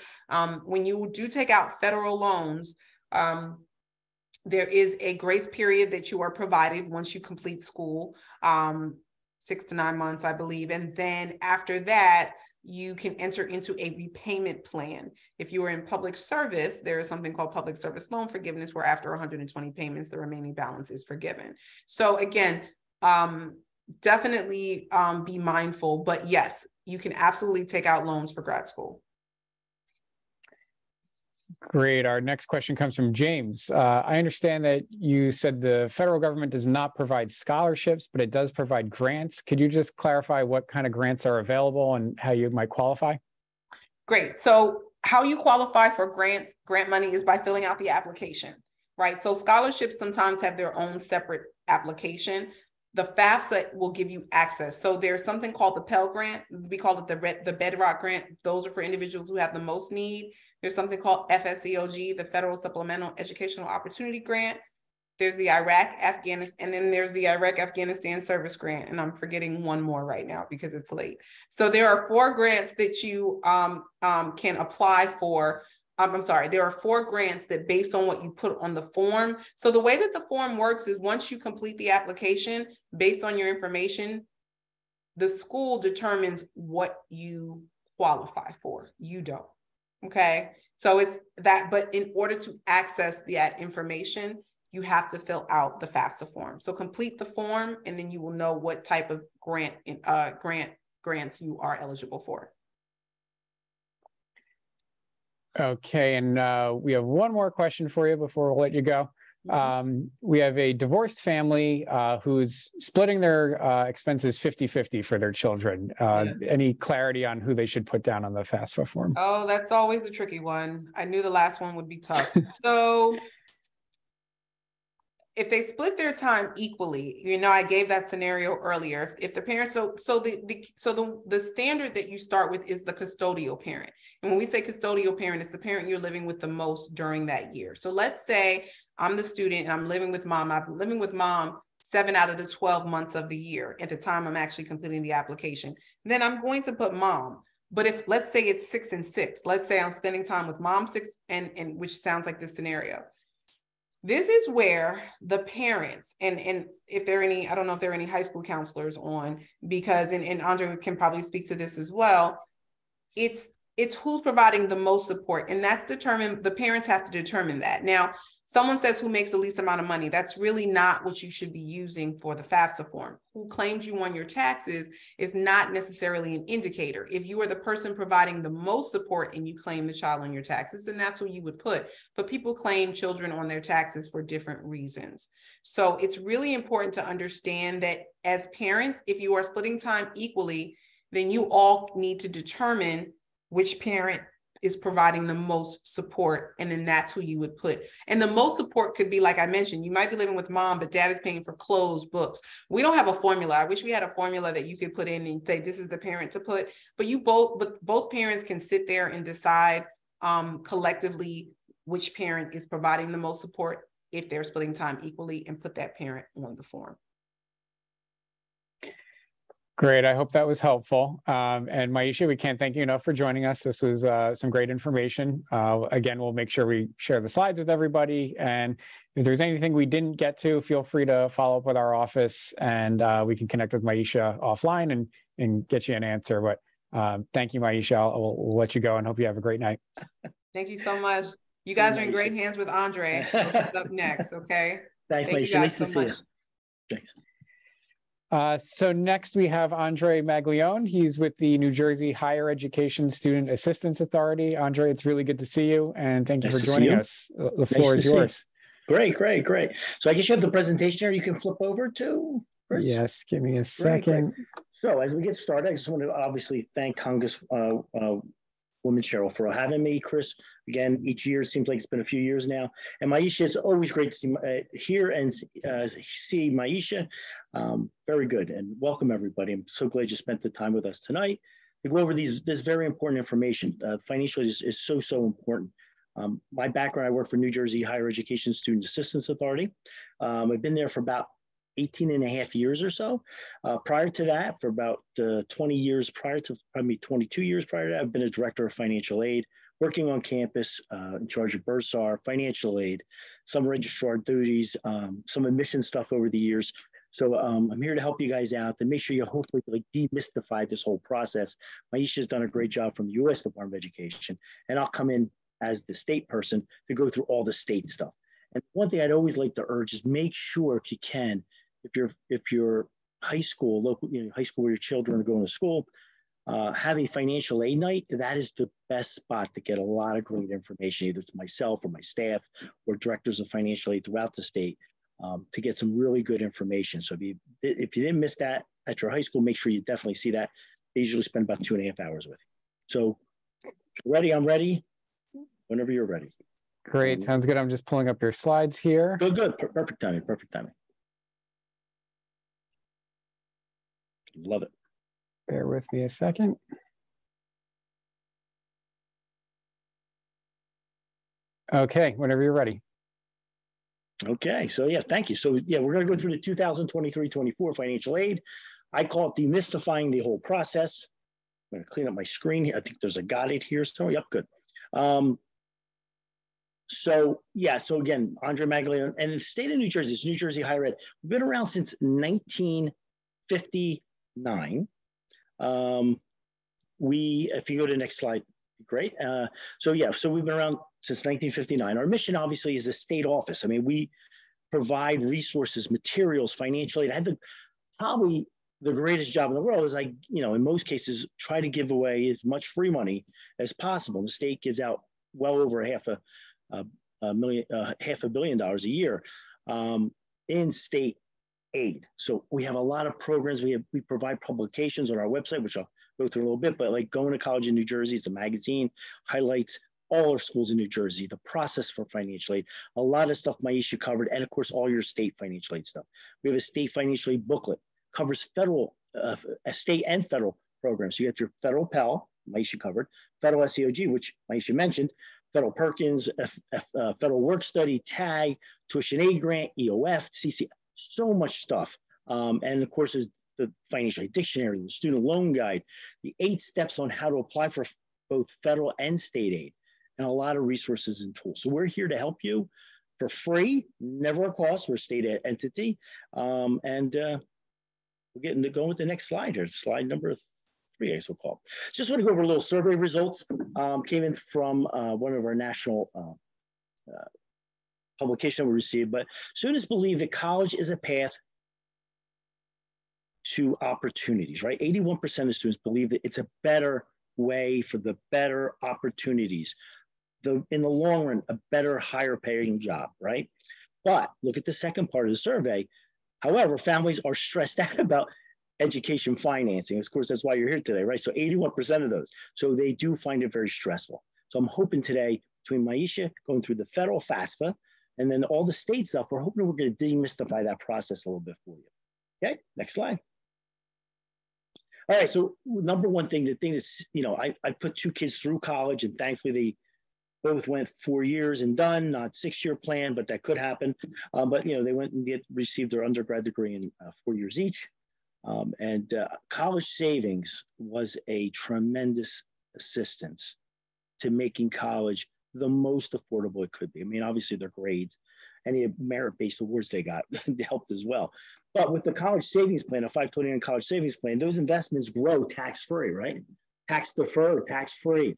When you do take out federal loans, there is a grace period that you are provided once you complete school, 6 to 9 months, I believe. And then after that, you can enter into a repayment plan. If you are in public service, there is something called public service loan forgiveness, where after 120 payments, the remaining balance is forgiven. So again, definitely be mindful, but yes, you can absolutely take out loans for grad school. Great. Our next question comes from James. I understand that you said the federal government does not provide scholarships, but it does provide grants. Could you just clarify what kind of grants are available and how you might qualify? Great. So how you qualify for grant money is by filling out the application, right? So scholarships sometimes have their own separate application. The FAFSA will give you access. So there's something called the Pell Grant. We call it the Bedrock Grant. Those are for individuals who have the most need. There's something called FSEOG, the Federal Supplemental Educational Opportunity Grant. There's the Afghanistan, and then there's the Iraq-Afghanistan Service Grant. And I'm forgetting one more right now because it's late. So there are 4 grants that you can apply for. There are 4 grants that based on what you put on the form. So the way that the form works is once you complete the application, based on your information, the school determines what you qualify for. You don't. Okay. So it's that, but in order to access that information, you have to fill out the FAFSA form. So complete the form and then you will know what type of grants you are eligible for. Okay, and we have one more question for you before we'll let you go. We have a divorced family who's splitting their expenses 50-50 for their children. Yes. Any clarity on who they should put down on the FAFSA form? Oh, that's always a tricky one. I knew the last one would be tough. So if they split their time equally, I gave that scenario earlier. If the parents, so the standard that you start with is the custodial parent. And when we say custodial parent, it's the parent you're living with the most during that year. So let's say I'm the student and I'm living with mom. I'm living with mom 7 out of the 12 months of the year at the time I'm actually completing the application. Then I'm going to put mom. But if let's say it's 6 and 6, let's say I'm spending time with mom 6 and which sounds like this scenario. This is where the parents, and if there are any, I don't know if there are any high school counselors on, because, and Andre can probably speak to this as well, it's who's providing the most support, and that's determined, the parents have to determine that. Now, someone says who makes the least amount of money. That's really not what you should be using for the FAFSA form. Who claims you on your taxes is not necessarily an indicator. If you are the person providing the most support and you claim the child on your taxes, then that's what you would put. But people claim children on their taxes for different reasons. So it's really important to understand that as parents, if you are splitting time equally, then you all need to determine which parent is providing the most support, and then that's who you would put. And the most support could be, like I mentioned, you might be living with mom, but dad is paying for clothes, books. We don't have a formula. I wish we had a formula that you could put in and say, this is the parent to put, but both parents can sit there and decide collectively which parent is providing the most support if they're splitting time equally, and put that parent on the form. Great. I hope that was helpful. And Mikie, we can't thank you enough for joining us. This was some great information. Again, we'll make sure we share the slides with everybody. And if there's anything we didn't get to, feel free to follow up with our office, and we can connect with Mikie offline and get you an answer. But thank you, Mikie. We'll let you go and hope you have a great night. Thank you so much. You guys are in great hands with Andre. So what's up next, okay? Thanks, Mikie. Nice to see you. Thanks. So next we have Andre Maglione. He's with the New Jersey Higher Education Student Assistance Authority. Andre, it's really good to see you, and thank you for joining us. The floor is yours. Great. So I guess you have the presentation here you can flip over to, Chris? Yes, give me a second. Great. So as we get started, I just want to obviously thank Congresswoman Sherrill for having me. Chris, again, each year seems like it's been a few years now. And Mikie, it's always great to hear and see Mikie. Very good, and welcome everybody. I'm so glad you spent the time with us tonight to go over this very important information. Financial is so important. My background, I work for New Jersey Higher Education Student Assistance Authority. I've been there for about 18 and a half years or so. Prior to that, for about 20 years prior to, probably 22 years prior to that, I've been a director of financial aid, working on campus, in charge of bursar, financial aid, some registrar duties, some admission stuff over the years. So I'm here to help you guys out to make sure you hopefully demystify this whole process. Mikie has done a great job from the U.S. Department of Education, and I'll come in as the state person to go through all the state stuff. And one thing I'd always like to urge is make sure, if you can, if you're high school, local, high school where your children are going to school, have a financial aid night. That is the best spot to get a lot of great information, either to myself or my staff or directors of financial aid throughout the state, to get some really good information. So if you didn't miss that at your high school, make sure you definitely see that. They usually spend about 2.5 hours with you. So ready, I'm ready. Whenever you're ready. Great, sounds good. I'm just pulling up your slides here. Good. Perfect timing. Love it. Bear with me a second. Okay, whenever you're ready. Okay, so yeah, thank you. So yeah, we're going to go through the 2023-24 financial aid. I call it demystifying the whole process. I'm going to clean up my screen here. I think there's a got it here. So yep, good. So again, Andre Maglione, and the state of New Jersey, it's New Jersey Higher Ed. We've been around since 1959. If you go to the next slide, great. So we've been around since 1959. Our mission obviously is a state office. I mean, we provide resources, materials, financial aid. I have probably the greatest job in the world is in most cases, try to give away as much free money as possible. The state gives out well over $500 million a year in state aid. So we have a lot of programs. We provide publications on our website, which I'll go through a little bit, but like Going to College in New Jersey is a magazine, highlights all our schools in New Jersey, the process for financial aid, a lot of stuff Mikie covered, and of course, all your state financial aid stuff. We have a state financial aid booklet, covers federal, state and federal programs. So you have your federal Pell, Mikie covered, federal SEOG, which Mikie mentioned, Federal Perkins, Federal Work Study, TAG, Tuition Aid Grant, EOF, CC, so much stuff. And of course, is the Financial Aid Dictionary, the Student Loan Guide, the 8 steps on how to apply for both federal and state aid, and a lot of resources and tools. So we're here to help you for free, never a cost. We're a state entity. We'll get into going with the next slide here, slide number 3, I so call. Just want to go over a little survey results. Came in from one of our national publication we received, but students believe that college is a path to opportunities, right? 81% of students believe that it's a better way for the better opportunities. In the long run, a better, higher paying job, right? But look at the second part of the survey. However, families are stressed out about education financing. Of course, that's why you're here today, right? So 81% of those. So they do find it very stressful. So I'm hoping today, between Mikie going through the federal FAFSA and then all the state stuff, we're hoping we're going to demystify that process a little bit for you. Okay, next slide. All right, so number one thing, the thing that's, I put 2 kids through college, and thankfully they both went 4 years and done, not 6-year plan, but that could happen. But they went and received their undergrad degree in 4 years each. College savings was a tremendous assistance to making college the most affordable it could be. I mean, obviously their grades, any merit-based awards they got helped as well. But with the college savings plan, a 529 college savings plan, those investments grow tax-free, right? Tax deferred, tax-free.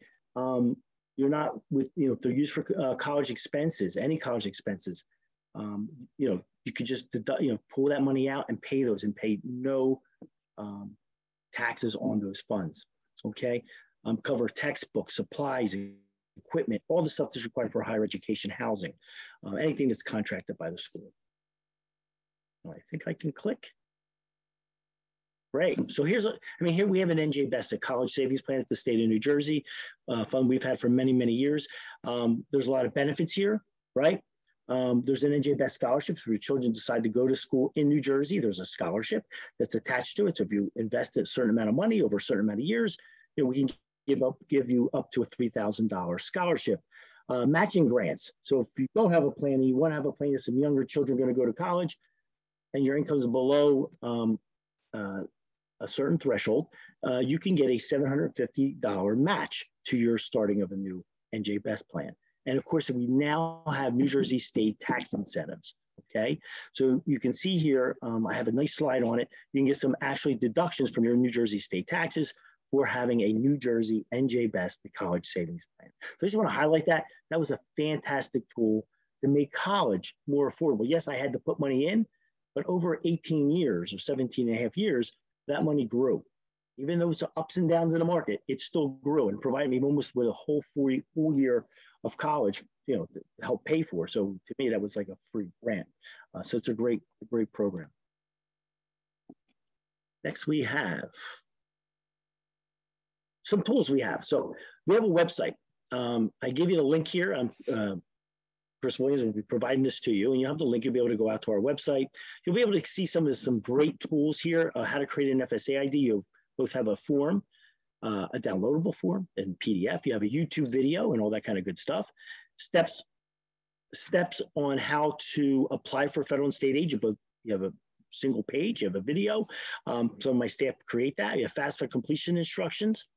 You're not with, if they're used for college expenses, any college expenses, you could just deduct, pull that money out and pay those and pay no taxes on those funds. Okay, cover textbooks, supplies, equipment, all the stuff that's required for higher education, housing, anything that's contracted by the school. I think I can click. Great. So here we have an NJ Best, a college savings plan at the state of New Jersey, fund we've had for many, many years. There's a lot of benefits here, right? There's an NJ Best scholarship if your children decide to go to school in New Jersey. There's a scholarship that's attached to it. So if you invest a certain amount of money over a certain amount of years, we can give you up to a $3,000 scholarship. Matching grants. So if you don't have a plan and you want to have a plan that some younger children are going to go to college and your income is below a certain threshold, you can get a $750 match to your starting of a new NJ Best plan. And of course, we now have New Jersey state tax incentives, okay? So you can see here, I have a nice slide on it. You can get some actually deductions from your New Jersey state taxes for having a New Jersey NJ Best college savings plan. So I just want to highlight that. That was a fantastic tool to make college more affordable. Yes, I had to put money in, but over 18 years or 17 and a half years, that money grew. Even though it's ups and downs in the market, it still grew and provided me almost with a whole full year of college, to help pay for. So to me, that was like a free grant. So it's a great program. Next, we have some tools we have. So we have a website. I give you the link here. Chris Williams will be providing this to you, and you have the link. You'll be able to go out to our website. You'll be able to see some great tools here. How to create an FSA ID. You'll both have a form, a downloadable form in PDF. You have a YouTube video and all that kind of good stuff. Steps on how to apply for federal and state aid. You have a single page. You have a video. Some of my staff create that. You have FAFSA completion instructions.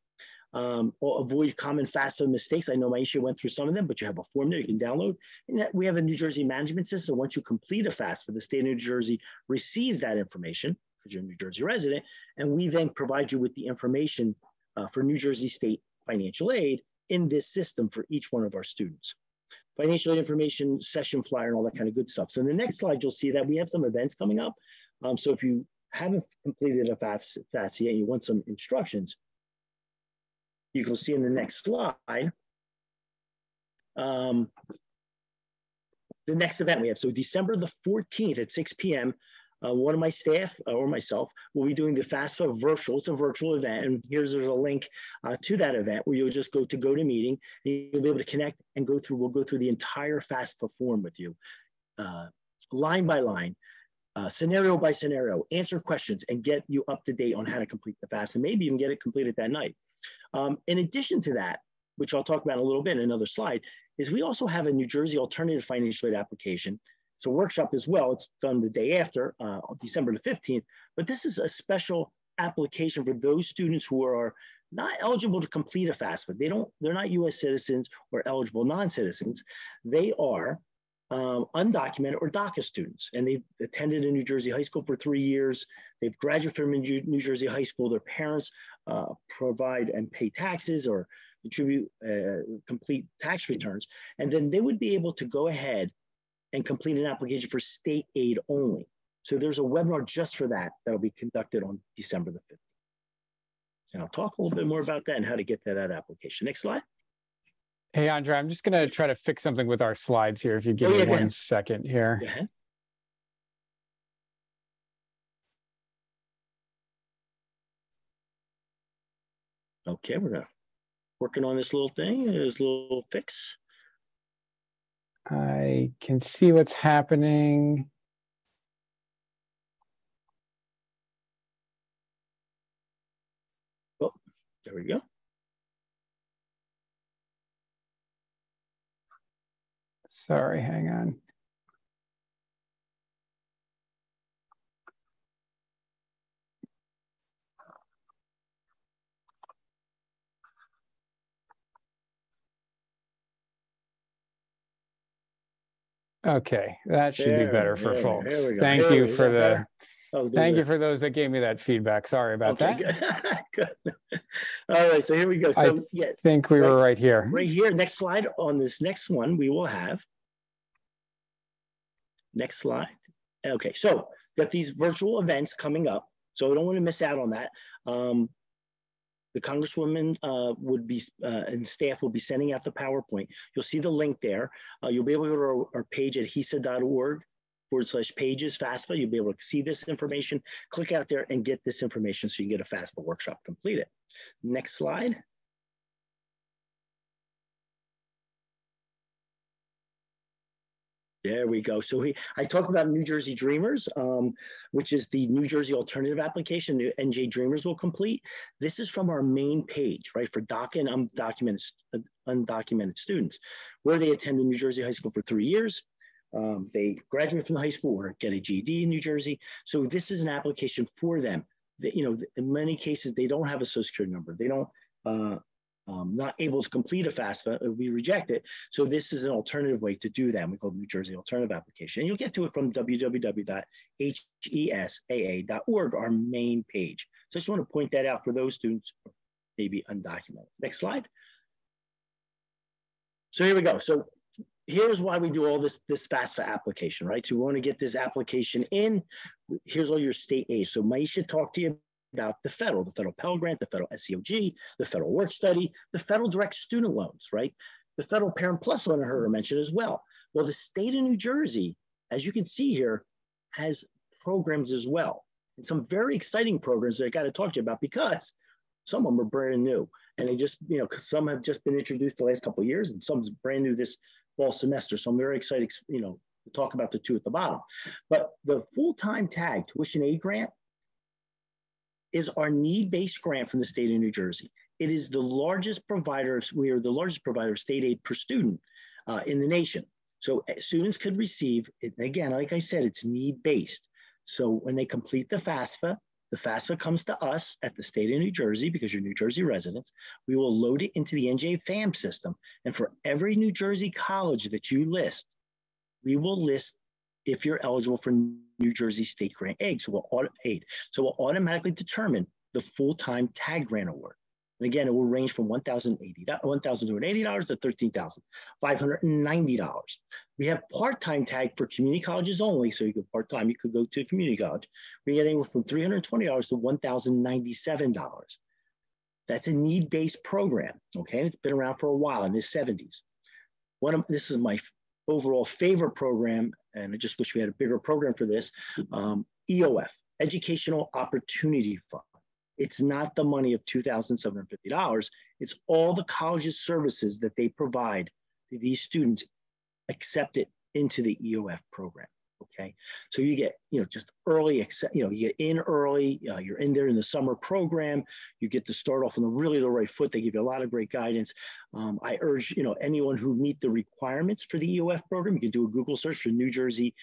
Or avoid common FAFSA mistakes. I know Mikie went through some of them, but you have a form there you can download. And we have a New Jersey management system. So once you complete a FAFSA, the state of New Jersey receives that information because you're a New Jersey resident, and we then provide you with the information for New Jersey state financial aid in this system for each one of our students. Financial aid information, session flyer, and all that kind of good stuff. So in the next slide, you'll see that we have some events coming up. So if you haven't completed a FAFSA yet, and you want some instructions, you can see in the next slide, the next event we have. So December the 14th at 6 p.m., one of my staff or myself will be doing the FAFSA virtual. It's a virtual event, and there's a link to that event where you'll just go to meeting, and you'll be able to connect and we'll go through the entire FAFSA form with you, line by line, scenario by scenario, answer questions, and get you up to date on how to complete the FAFSA, and maybe even get it completed that night. In addition to that, which I'll talk about in a little bit in another slide, is we also have a New Jersey alternative financial aid application. It's a workshop as well. It's done the day after, December the 15th, but this is a special application for those students who are not eligible to complete a FAFSA. They're not US citizens or eligible non-citizens. They are undocumented or DACA students, and they've attended a New Jersey high school for 3 years. They've graduated from New Jersey high school. Their parents provide and pay taxes or contribute complete tax returns, and then they would be able to go ahead and complete an application for state aid only. So there's a webinar just for that will be conducted on December the 15th. And I'll talk a little bit more about that and how to get that application. Next slide. Hey, Andre, I'm just going to try to fix something with our slides here. If you give me 1 second here. Go ahead. Okay, we're working on this little thing, this little fix. I can see what's happening. Oh, there we go. Sorry, hang on. Okay, that should be better for folks. Thank you for the thank you for those that gave me that feedback. Sorry about that. Good. All right, so here we go. So I think we were right here. Right here. Next slide. On this next one, we will have. Next slide. Okay, so got these virtual events coming up, so I don't want to miss out on that. The Congresswoman would be, and staff will be sending out the PowerPoint. You'll see the link there. You'll be able to go to our page at HESA.org/pages FAFSA. You'll be able to see this information, click out there and get this information so you can get a FAFSA workshop completed. Next slide. There we go. So I talked about New Jersey Dreamers, which is the New Jersey alternative application the NJ Dreamers will complete. This is from our main page, right, for DACA and undocumented students, where they attend the New Jersey high school for 3 years. They graduate from the high school or get a GED in New Jersey. So this is an application for them. In many cases, they don't have a social security number. They don't, not able to complete a FAFSA, we reject it. So this is an alternative way to do that. We call it New Jersey Alternative Application. And you'll get to it from www.hesaa.org, our main page. So I just want to point that out for those students maybe undocumented. Next slide. So here we go. So here's why we do all this FAFSA application, right? So we want to get this application in. Here's all your state aid. So Mikie talked to you about the federal Pell Grant, the federal SCOG, the federal work study, the federal direct student loans, right? The federal Parent Plus loan I heard her mention as well. Well, the state of New Jersey, as you can see here, has programs as well. And some very exciting programs that I got to talk to you about because some of them are brand new. And they just, some have just been introduced the last couple of years and some's brand new this fall semester. So I'm very excited, to talk about the two at the bottom. But the full-time tag tuition aid grant is our need-based grant from the state of New Jersey. It is the largest provider, we are the largest provider of state aid per student in the nation. So students could receive, again, like I said, it's need-based. So when they complete the FAFSA comes to us at the state of New Jersey because you're New Jersey residents. We will load it into the NJ FAM system. And for every New Jersey college that you list, we will list if you're eligible for New Jersey state grant aid. So we'll automatically determine the full-time tag grant award. And again, it will range from $1,280 to $13,590. We have part-time tag for community colleges only. So you go part-time, you could go to a community college. We get anywhere from $320 to $1,097. That's a need-based program, okay? And it's been around for a while in the 70s. This is my overall favorite program, and I just wish we had a bigger program for this, EOF, Educational Opportunity Fund. It's not the money of $2,750. It's all the college's services that they provide to these students accepted into the EOF program, okay? So you get, just early, you get in early, you're in there in the summer program, you get to start off on the right foot. They give you a lot of great guidance. I urge, anyone who meet the requirements for the EOF program, you can do a Google search for New Jersey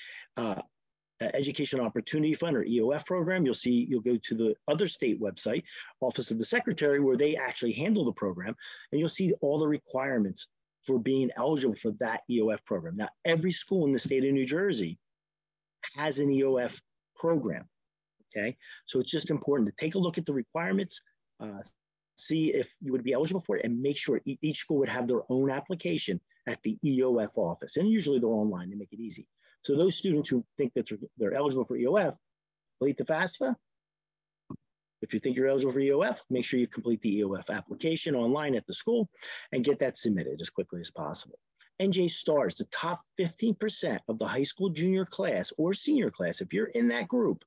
Education Opportunity Fund or EOF program. You'll go to the other state website, Office of the Secretary, where they actually handle the program, and you'll see all the requirements for being eligible for that EOF program. Now, every school in the state of New Jersey has an EOF program, okay? So it's just important to take a look at the requirements, see if you would be eligible for it, and make sure each school would have their own application at the EOF office. And usually they're online, they make it easy. So those students who think that they're eligible for EOF, complete the FAFSA. If you think you're eligible for EOF, make sure you complete the EOF application online at the school and get that submitted as quickly as possible. NJ Stars, the top 15% of the high school junior class or senior class, if you're in that group,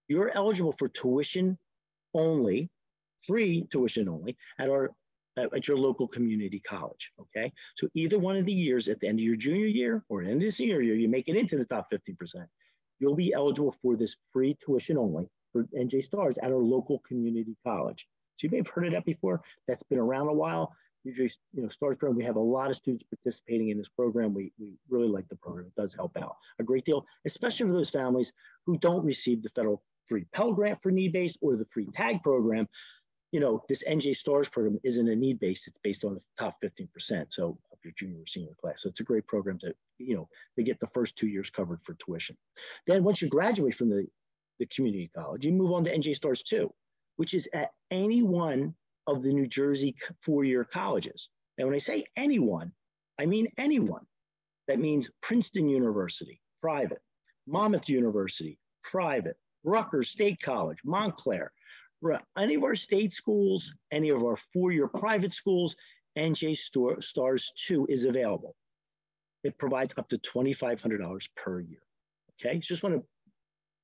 you're eligible for tuition only, free tuition only at your local community college, okay? So either one of the years at the end of your junior year or at the end of the senior year, you make it into the top 15%, you'll be eligible for this free tuition only for NJ Stars at our local community college. So you may have heard of that before. That's been around a while. Usually, Stars program, we have a lot of students participating in this program. We really like the program. It does help out a great deal, especially for those families who don't receive the federal free Pell Grant for need-based or the free TAG program. This NJ Stars program isn't a need-based, it's based on the top 15%, so of your junior or senior class. So it's a great program to, they get the first 2 years covered for tuition. Then once you graduate from the community college, you move on to NJ Stars 2, which is at any one of the New Jersey four-year colleges. And when I say anyone, I mean anyone. That means Princeton University, private, Monmouth University, private, Rutgers State College, Montclair, any of our state schools, any of our four-year private schools, NJ Stars 2 is available. It provides up to $2,500 per year. Okay, just want to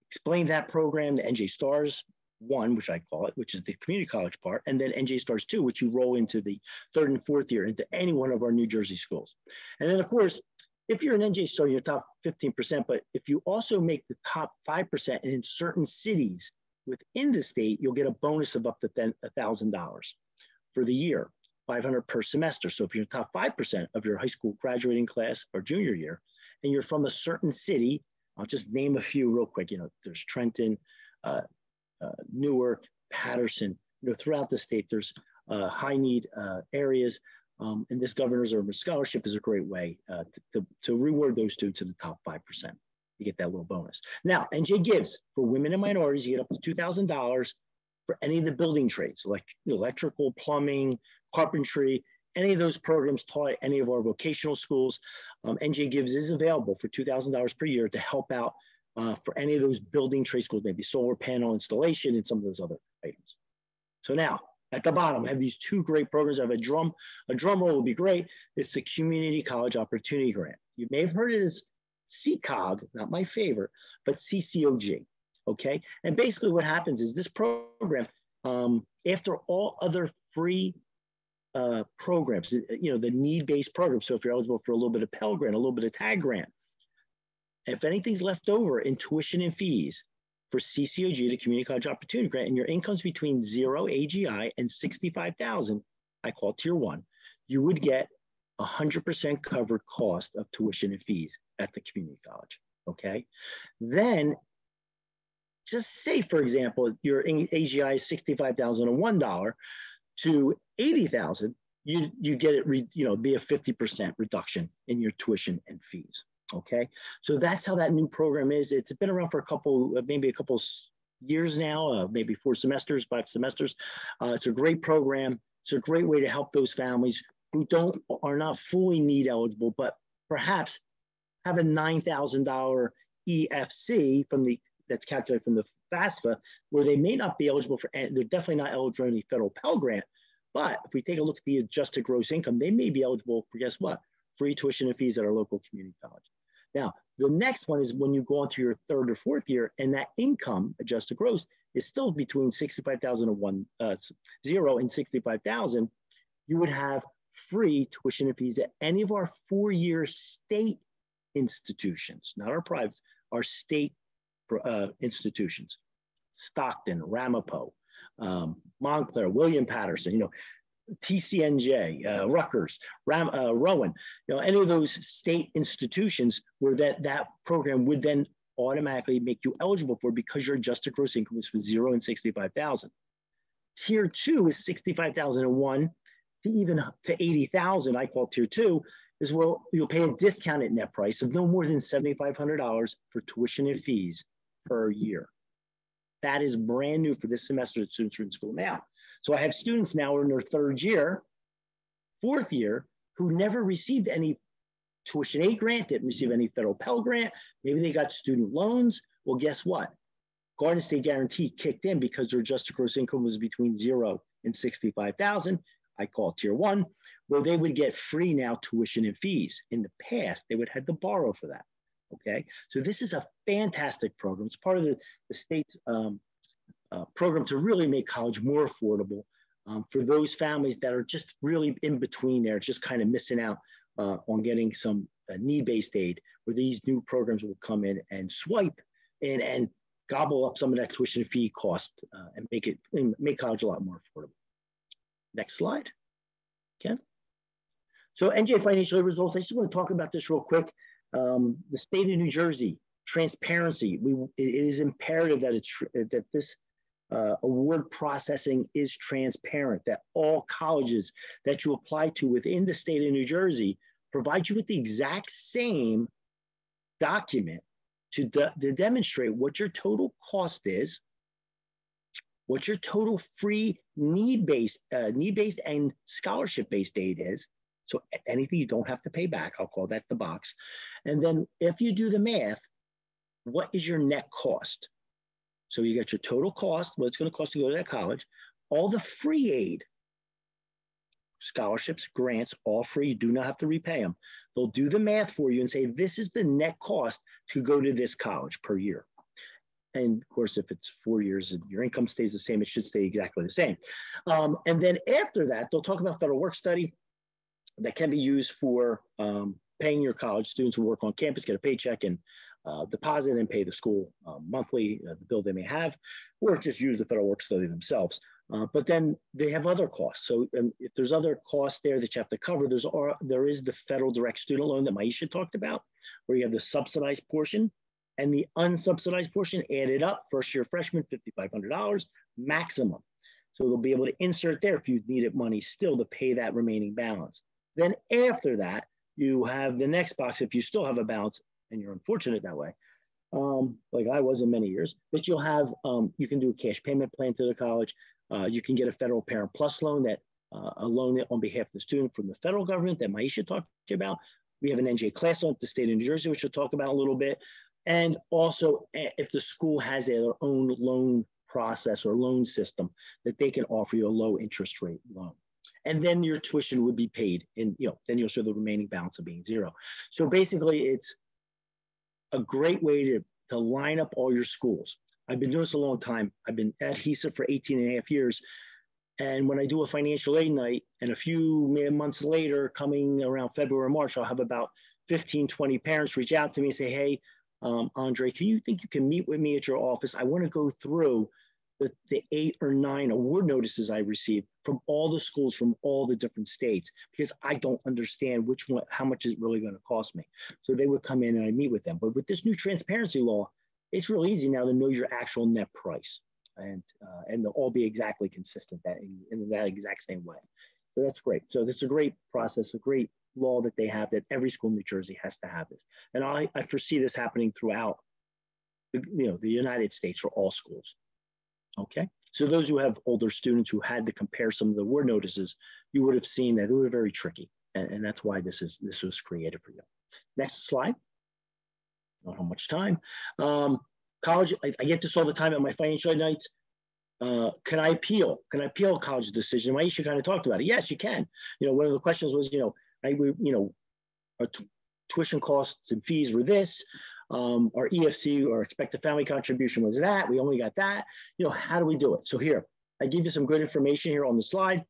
explain that program, the NJ Stars 1, which I call it, which is the community college part, and then NJ Stars 2, which you roll into the third and fourth year into any one of our New Jersey schools. And then, of course, if you're an NJ Star, you're top 15%, but if you also make the top 5% and in certain cities within the state, you'll get a bonus of up to $1,000 for the year, $500 per semester. So if you're top 5% of your high school graduating class or junior year, and you're from a certain city, I'll just name a few real quick. You know, there's Trenton, Newark, Patterson. You know, throughout the state, there's high need areas. And this Governor's Urban Scholarship is a great way to reward those students in the top 5%. You get that little bonus. Now, NJ gives for women and minorities, you get up to $2,000 for any of the building trades, like electrical, plumbing, carpentry, any of those programs taught at any of our vocational schools. NJ Gives is available for $2,000 per year to help out for any of those building trade schools, maybe solar panel installation and some of those other items. So now, at the bottom, I have these two great programs. I have a drum roll would be great. It's the Community College Opportunity Grant. You may have heard it as CCOG, not my favorite, but CCOG, okay? And basically what happens is this program, after all other free programs, you know, the need-based programs, so if you're eligible for a little bit of Pell Grant, a little bit of TAG Grant, if anything's left over in tuition and fees for CCOG, the Community College Opportunity Grant, and your income's between 0 AGI and 65,000, I call Tier 1, you would get 100% covered cost of tuition and fees at the community college, okay? Then, just say, for example, your AGI is $65,001 to $80,000, you get it, be a 50% reduction in your tuition and fees, okay? So that's how that new program is. It's been around for maybe a couple years now, maybe 4 semesters, 5 semesters. It's a great program. It's a great way to help those families who are not fully need eligible, but perhaps have a $9,000 EFC that's calculated from the FAFSA, where they may not be eligible for, and they're definitely not eligible for any federal Pell Grant. But if we take a look at the adjusted gross income, they may be eligible for, guess what? Free tuition and fees at our local community college. Now, the next one is when you go into your third or fourth year, and that income adjusted gross is still between 0 and 65,000, you would have free tuition and fees at any of our 4-year state institutions, not our privates, our state institutions. Stockton, Ramapo, Montclair, William Patterson, TCNJ, Rutgers, Rowan, any of those state institutions where that program would then automatically make you eligible for, because your adjusted gross income is between 0 and 65,000. Tier 2 is 65,001 to 80,000. I call Tier 2 is, well, you'll pay a discounted net price of no more than $7,500 for tuition and fees per year. That is brand new for this semester that students are in school now. So I have students now in their 3rd year, 4th year, who never received any tuition aid grant, didn't receive any federal Pell Grant. Maybe they got student loans. Well, guess what? Garden State Guarantee kicked in because their adjusted gross income was between 0 and 65,000. I call Tier 1, where they would get free now tuition and fees. In the past, they would have to borrow for that. Okay, so this is a fantastic program. It's part of the state's program to really make college more affordable for those families that are just really in between there, just kind of missing out on getting some need-based aid, where these new programs will come in and swipe in and gobble up some of that tuition fee cost and make college a lot more affordable. Next slide, Ken. So NJ Financial Aid results, I just want to talk about this real quick. The state of New Jersey, transparency. It is imperative that this award processing is transparent, that all colleges that you apply to within the state of New Jersey provide you with the exact same document to demonstrate what your total cost is, what your total free need-based and scholarship-based aid is. So anything you don't have to pay back, I'll call that the box. And then if you do the math, what is your net cost? So you got your total cost, what it's going to cost to go to that college, all the free aid, scholarships, grants, all free. You do not have to repay them. They'll do the math for you and say, this is the net cost to go to this college per year. And of course, if it's 4 years and your income stays the same, it should stay exactly the same. And then after that, they'll talk about federal work study that can be used for paying your college students who work on campus, get a paycheck and deposit and pay the school monthly, the bill they may have, or just use the federal work study themselves. But then they have other costs. So if there's other costs there that you have to cover, there is the federal direct student loan that Mikie talked about, where you have the subsidized portion and the unsubsidized portion added up, first year freshman, $5,500 maximum. So they'll be able to insert there if you needed money still to pay that remaining balance. Then after that, you have the next box, if you still have a balance, and you're unfortunate that way, like I was in many years, but you'll have, you can do a cash payment plan to the college. You can get a federal Parent Plus loan, that a loan on behalf of the student from the federal government that Mikie talked to you about. We have an NJ class loan at the state of New Jersey, which we'll talk about a little bit. And also, if the school has their own loan process or loan system, that they can offer you a low interest rate loan. And then your tuition would be paid, and then you'll show the remaining balance of being zero. So basically, it's a great way to line up all your schools. I've been doing this a long time. I've been at HESA for 18 and a half years. And when I do a financial aid night, and a few months later, coming around February or March, I'll have about 15, 20 parents reach out to me and say, hey, Andre, do you think you can meet with me at your office? I want to go through the 8 or 9 award notices I received from all the schools from all the different states, because I don't understand which one, how much is it really going to cost me. So they would come in and I meet with them. But with this new transparency law, it's real easy now to know your actual net price, and they'll all be exactly consistent in that exact same way. So that's great. So this is a great process, a great law that they have, that every school in New Jersey has to have this. And I foresee this happening throughout the United States for all schools. Okay, so those who have older students who had to compare some of the award notices, you would have seen that they were very tricky, and that's why this was created for you. Next slide. Don't have much time. College, I get this all the time at my financial aid nights. Can I appeal? Can I appeal a college decision? Mikie kind of talked about it. Yes, you can. One of the questions was, our tuition costs and fees were this. Our EFC, or expected family contribution, was that. We only got that. How do we do it? So here, I give you some good information here on the slide.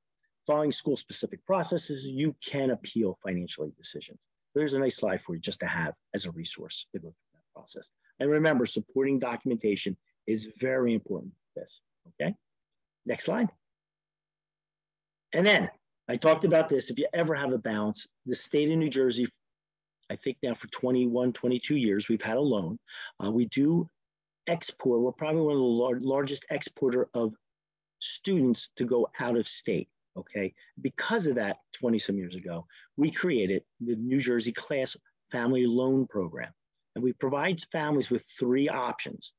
Following school-specific processes, you can appeal financial aid decisions. There's a nice slide for you just to have as a resource to go through that process. And remember, supporting documentation is very important for this, okay? Next slide. And then, I talked about this, if you ever have a balance, the state of New Jersey, I think now for 21, 22 years, we've had a loan. We do export. We're probably one of the largest exporter of students to go out of state, okay? Because of that, 20-some years ago, we created the New Jersey Class Family Loan Program. And we provide families with 3 options,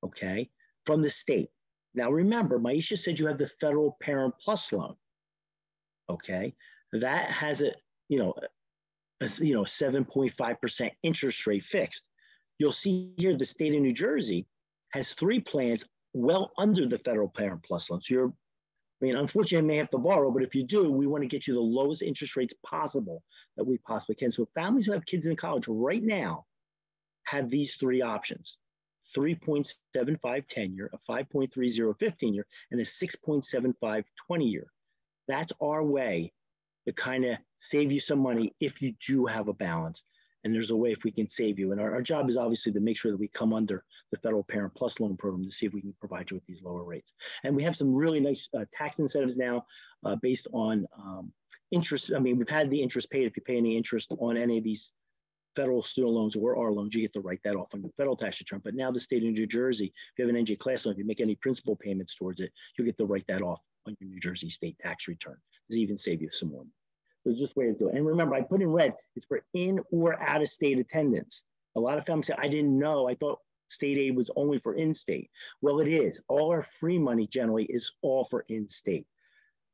okay, from the state. Now, remember, Mikie said you have the Federal Parent Plus loan, okay? That has a 7.5% interest rate fixed. You'll see here the state of New Jersey has 3 plans well under the Federal Parent Plus loan. So unfortunately, you may have to borrow, but if you do, we want to get you the lowest interest rates possible that we possibly can. So families who have kids in college right now have these 3 options: 3.75 10-year, a 5.30 15-year, and a 6.75 20-year. That's our way to kind of save you some money if you do have a balance. And there's a way if we can save you. And our job is obviously to make sure that we come under the Federal Parent Plus loan program to see if we can provide you with these lower rates. And we have some really nice tax incentives now based on interest. I mean, we've had the interest paid. If you pay any interest on any of these federal student loans or our loans, you get to write that off on your federal tax return. But now the state of New Jersey, if you have an NJ class loan, if you make any principal payments towards it, you'll get to write that off on your New Jersey state tax return. Does even save you some more. There's just a way to do it. And remember, I put in red, it's for in or out of state attendance. A lot of families say, I didn't know. I thought state aid was only for in-state. Well, it is. All our free money generally is all for in-state.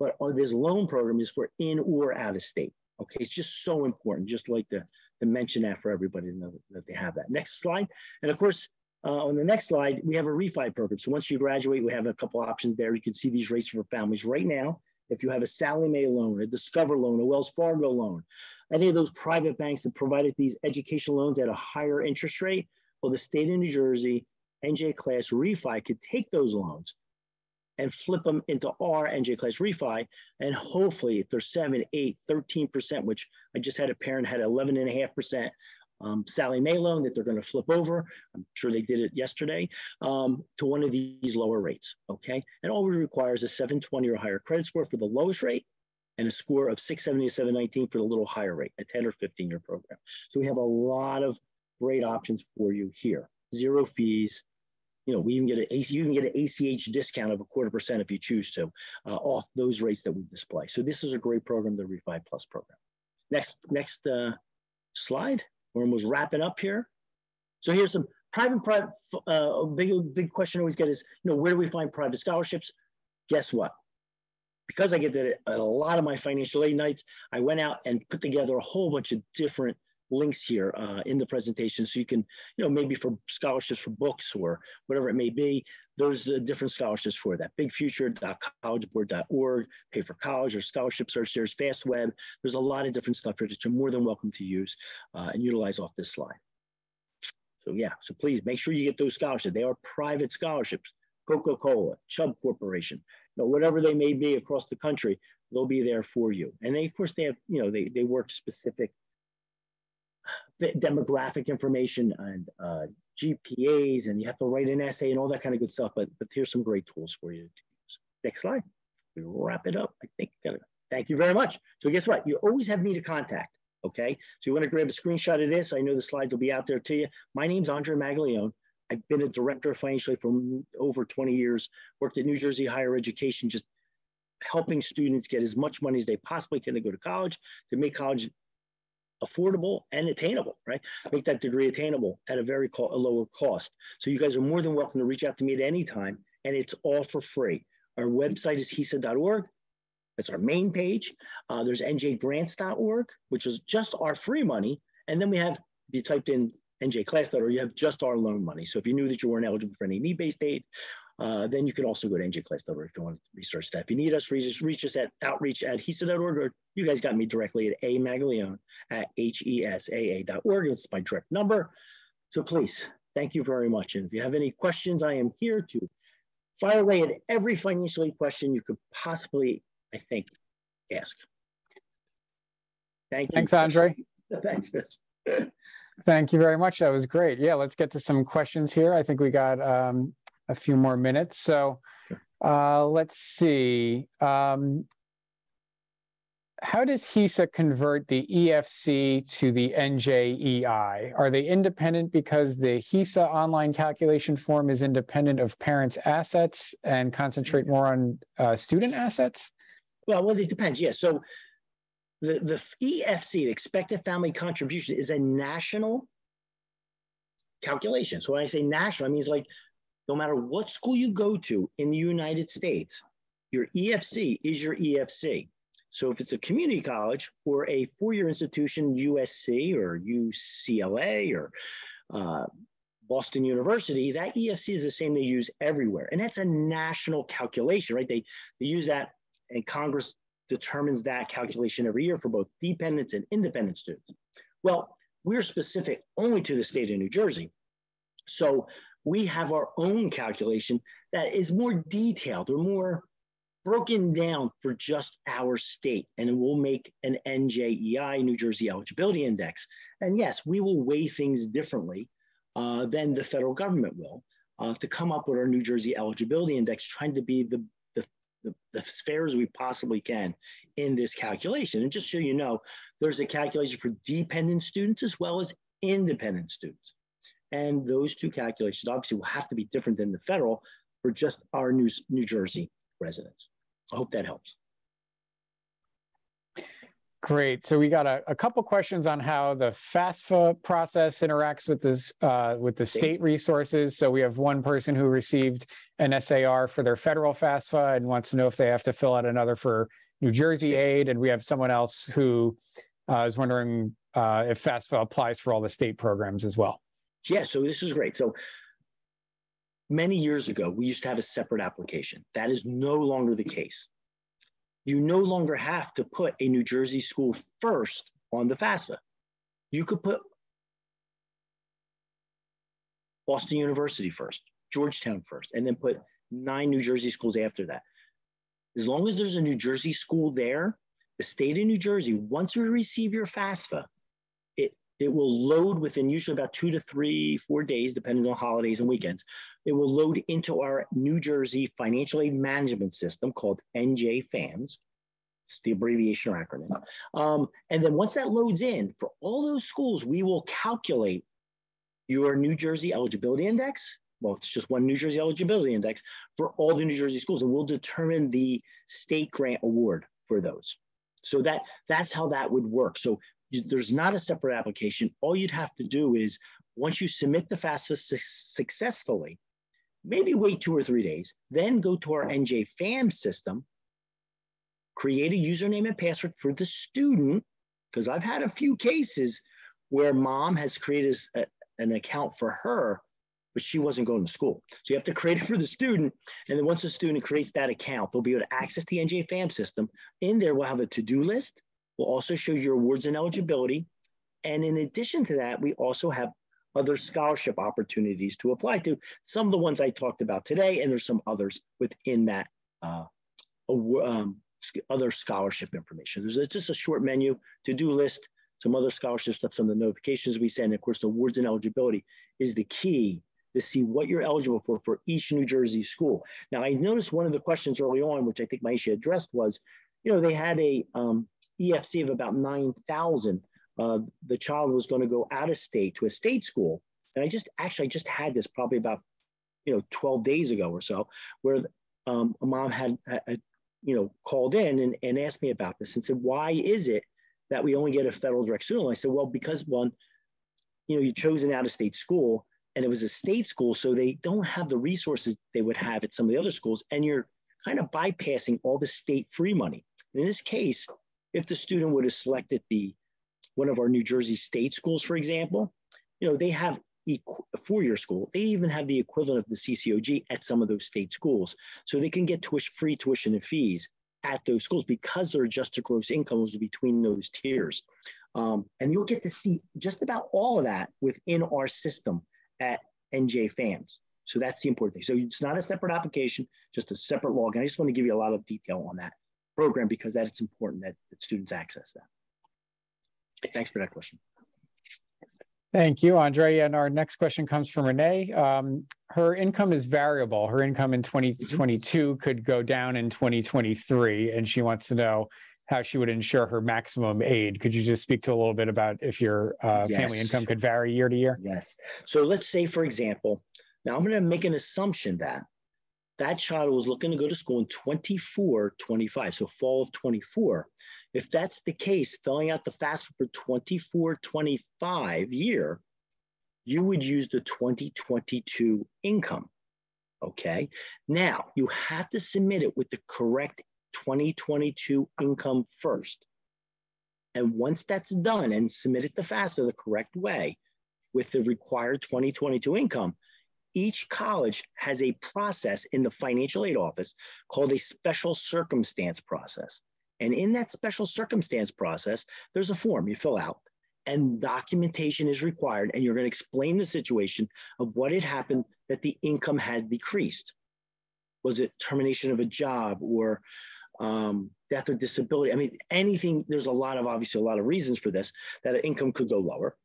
But this loan program is for in or out of state. Okay, it's just so important. Just like to mention that for everybody to know that they have that. Next slide. And of course, On the next slide, we have a refi program. So once you graduate, we have a couple options there. You can see these rates for families right now. If you have a Sallie Mae loan, a Discover loan, a Wells Fargo loan, any of those private banks that provided these education loans at a higher interest rate, well, the state of New Jersey, NJ Class Refi could take those loans and flip them into our NJ Class Refi. And hopefully, if they're 7, 8, 13%, which I just had a parent had 11.5% Sallie Mae loan that they're going to flip over. I'm sure they did it yesterday to one of these lower rates. Okay. And all we require is a 720 or higher credit score for the lowest rate and a score of 670 to 719 for the little higher rate, a 10 or 15-year program. So we have a lot of great options for you here. Zero fees. You know, we even get you can get an ACH discount of 0.25% if you choose to off those rates that we display. So this is a great program, the Refi Plus program. Next slide. We're almost wrapping up here. So here's some private. A big question I always get is, you know, where do we find private scholarships? Guess what? Because I get that a lot of my financial aid nights, I went out and put together a whole bunch of different links here in the presentation. So you can, you know, maybe for scholarships for books or whatever it may be, there's different scholarships for that. bigfuture.collegeboard.org, pay for college or scholarship search. There's FastWeb. There's a lot of different stuff here that you're more than welcome to use and utilize off this slide. So yeah, so please make sure you get those scholarships. They are private scholarships. Coca-Cola, Chubb Corporation, you know, whatever they may be across the country, they'll be there for you. And they, of course, they have, you know, they work specific demographic information and GPAs, and you have to write an essay and all that kind of good stuff. But here's some great tools for you to use. Next slide. We wrap it up. I think. Thank you very much. So guess what? You always have me to contact. Okay. So you want to grab a screenshot of this. I know the slides will be out there to you. My name's Andre Maglione. I've been a director of financial aid for over 20 years. Worked at New Jersey Higher Education, just helping students get as much money as they possibly can to go to college, to make college affordable and attainable, right? Make that degree attainable at a very lower cost. So you guys are more than welcome to reach out to me at any time, and it's all for free. Our website is HESA.org. That's our main page. There's njgrants.org, which is just our free money. And then we have, if you typed in njclass.org, you have just our loan money. So if you knew that you weren't eligible for any need-based aid, then you can also go to njclass.org if you want to research that. If you need us, reach us at outreach@hesa.org, or you guys got me directly at amaglione@hesaa.org. It's my direct number. So please, thank you very much. And if you have any questions, I am here to fire away at every financial aid question you could possibly, I think, ask. Thank you. Thanks, Andre. Thanks, Chris. Thank you very much. That was great. Yeah, let's get to some questions here. I think we got a few more minutes. So let's see. How does HESA convert the EFC to the NJEI? Are they independent because the HESA online calculation form is independent of parents' assets and concentrate more on student assets? Well, it depends. Yeah. So the EFC, the expected family contribution, is a national calculation. So when I say national, it means like no matter what school you go to in the United States, your EFC is your EFC. So if it's a community college or a four-year institution, USC or UCLA or Boston University, that EFC is the same they use everywhere. And that's a national calculation, right? They use that, and Congress determines that calculation every year for both dependents and independent students. Well, we're specific only to the state of New Jersey. So we have our own calculation that is more detailed or more broken down for just our state, and it will make an NJEI, New Jersey Eligibility Index. And yes, we will weigh things differently than the federal government will to come up with our New Jersey Eligibility Index, trying to be the as fair as we possibly can in this calculation. And just so you know, there's a calculation for dependent students as well as independent students. And those two calculations obviously will have to be different than the federal for just our New Jersey residents. I hope that helps. Great. So we got a couple questions on how the FAFSA process interacts with this with the state resources. So we have one person who received an SAR for their federal FAFSA and wants to know if they have to fill out another for New Jersey aid. And we have someone else who is wondering if FAFSA applies for all the state programs as well. Yeah, so this is great. So many years ago, we used to have a separate application. That is no longer the case. You no longer have to put a New Jersey school first on the FAFSA. You could put Boston University first, Georgetown first, and then put 9 New Jersey schools after that. As long as there's a New Jersey school there, the state of New Jersey, once you receive your FAFSA, it will load within usually about 2 to 3, 4 days, depending on holidays and weekends. It will load into our New Jersey financial aid management system called NJFAMS. It's the abbreviation or acronym. And then once that loads in, for all those schools, we will calculate your New Jersey eligibility index. Well, it's just one New Jersey eligibility index for all the New Jersey schools, and we'll determine the state grant award for those. So that's how that would work. So there's not a separate application. All you'd have to do is, once you submit the FAFSA successfully, maybe wait 2 or 3 days, then go to our NJFAM system, create a username and password for the student, because I've had a few cases where mom has created an account for her, but she wasn't going to school. So you have to create it for the student. And then once the student creates that account, they'll be able to access the NJFAM system. In there, we'll have a to-do list. We'll also show your awards and eligibility. And in addition to that, we also have other scholarship opportunities to apply to. Some of the ones I talked about today, and there's some others within that other scholarship information. There's just a short menu, to-do list, some other scholarship stuff, some of the notifications we send. Of course, the awards and eligibility is the key to see what you're eligible for each New Jersey school. Now, I noticed one of the questions early on, which I think Mikie addressed, was, they had a EFC of about 9,000. The child was going to go out of state to a state school. And I just had this probably about, 12 days ago or so, where a mom had called in and asked me about this and said, why is it that we only get a federal direct student loan? I said, well, because one, you chose an out-of-state school, and it was a state school, so they don't have the resources they would have at some of the other schools, and you're kind of bypassing all the state free money. In this case, if the student would have selected one of our New Jersey state schools, for example, they have a 4-year school. They even have the equivalent of the CCOG at some of those state schools. So they can get free tuition and fees at those schools because their adjusted gross income is between those tiers. And you'll get to see just about all of that within our system at NJFAMS. So that's the important thing. So it's not a separate application, just a separate login. I just want to give you a lot of detail on that program because it's important that students access that. Thanks for that question. Thank you, Andre. And our next question comes from Renee. Her income is variable. Her income in 2022 could go down in 2023, and she wants to know how she would ensure her maximum aid. Could you just speak to a little bit about if your family income could vary year to year? Yes. So let's say, for example, now I'm going to make an assumption that that child was looking to go to school in 24-25, so fall of 24. If that's the case, filling out the FAFSA for 24-25 year, you would use the 2022 income, okay? Now, you have to submit it with the correct 2022 income first. And once that's done and submitted the FAFSA the correct way with the required 2022 income, each college has a process in the financial aid office called a special circumstance process. And in that special circumstance process, there's a form you fill out and documentation is required. And you're going to explain the situation of what had happened that the income had decreased. Was it termination of a job or death or disability? I mean, anything, there's obviously a lot of reasons for this, that an income could go lower.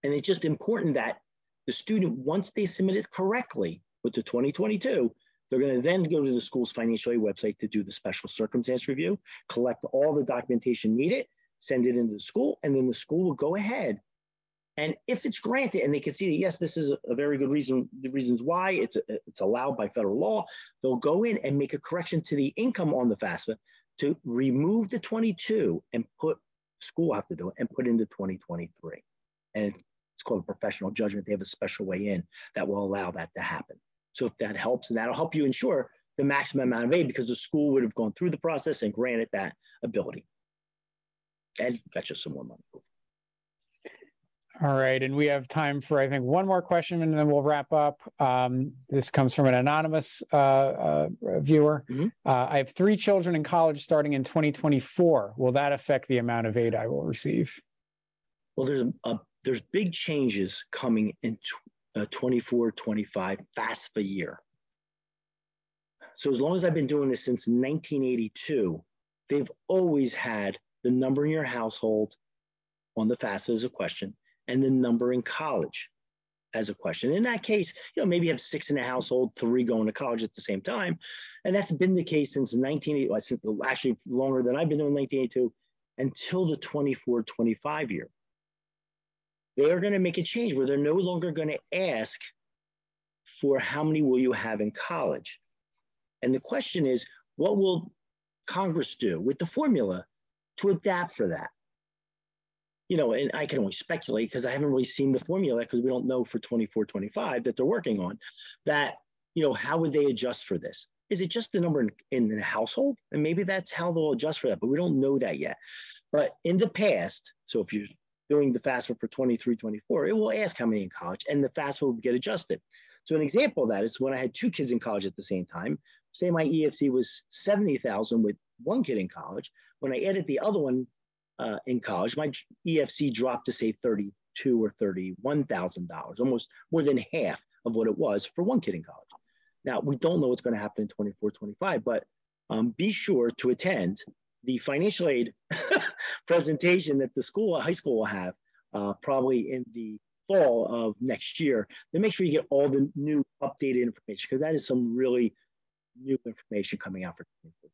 And it's just important that the student, once they submit it correctly with the 2022, they're going to then go to the school's financial aid website to do the special circumstance review, collect all the documentation needed, send it into the school, and then the school will go ahead. And if it's granted and they can see that, yes, this is a very good reason, the reasons why it's allowed by federal law, they'll go in and make a correction to the income on the FAFSA to remove the 22 and school have to do it and put into 2023. And it's called a professional judgment. They have a special way in that will allow that to happen. So if that helps, and that'll help you ensure the maximum amount of aid because the school would have gone through the process and granted that ability. And got you some more money. All right, and we have time for, I think, one more question, and then we'll wrap up. This comes from an anonymous viewer. I have 3 children in college starting in 2024. Will that affect the amount of aid I will receive? Well, there's big changes coming in 24, 25, FAFSA year. So as long as I've been doing this since 1982, they've always had the number in your household on the FAFSA as a question, and the number in college as a question. In that case, maybe you have 6 in a household, 3 going to college at the same time. And that's been the case since 1980, actually longer than I've been doing 1982, until the 24, 25 year. They are going to make a change where they're no longer going to ask for how many will you have in college. And the question is, what will Congress do with the formula to adapt for that? And I can only speculate because I haven't really seen the formula, because we don't know for 24, 25 that they're working on that. How would they adjust for this? Is it just the number in the household? And maybe that's how they'll adjust for that, but we don't know that yet. But in the past, so if you're doing the FAFSA for 23, 24, it will ask how many in college, and the FAFSA will get adjusted. So an example of that is when I had 2 kids in college at the same time. Say my EFC was 70,000 with 1 kid in college. When I added the other one in college, my EFC dropped to say $32,000 or $31,000, almost more than half of what it was for 1 kid in college. Now, we don't know what's going to happen in 24, 25, but be sure to attend the financial aid presentation that the high school will have probably in the fall of next year. Then make sure you get all the new updated information, because that is some really new information coming out for 24.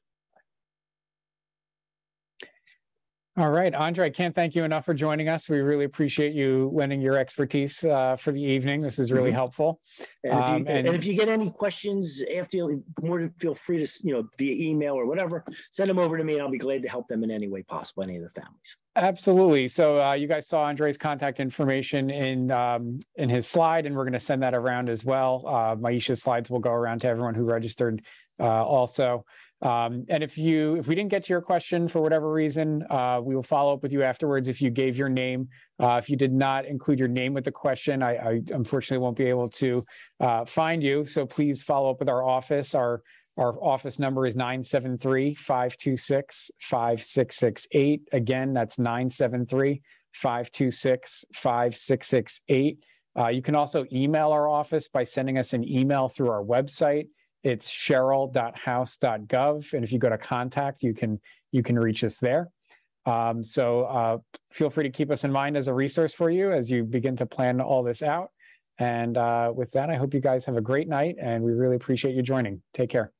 All right, Andre, I can't thank you enough for joining us. We really appreciate you lending your expertise for the evening. This is really helpful. And if you get any questions after, feel free to, via email or whatever, send them over to me, and I'll be glad to help them in any way possible, any of the families. Absolutely. So you guys saw Andre's contact information in his slide, and we're going to send that around as well. Maisha's slides will go around to everyone who registered also. And if we didn't get to your question for whatever reason, we will follow up with you afterwards. If you gave your name, if you did not include your name with the question, I unfortunately won't be able to find you. So please follow up with our office. Our office number is 973-526-5668. Again, that's 973-526-5668. You can also email our office by sending us an email through our website. It's sherrill.house.gov. And if you go to contact, you can reach us there. So feel free to keep us in mind as a resource for you as you begin to plan all this out. And with that, I hope you guys have a great night, and we really appreciate you joining. Take care.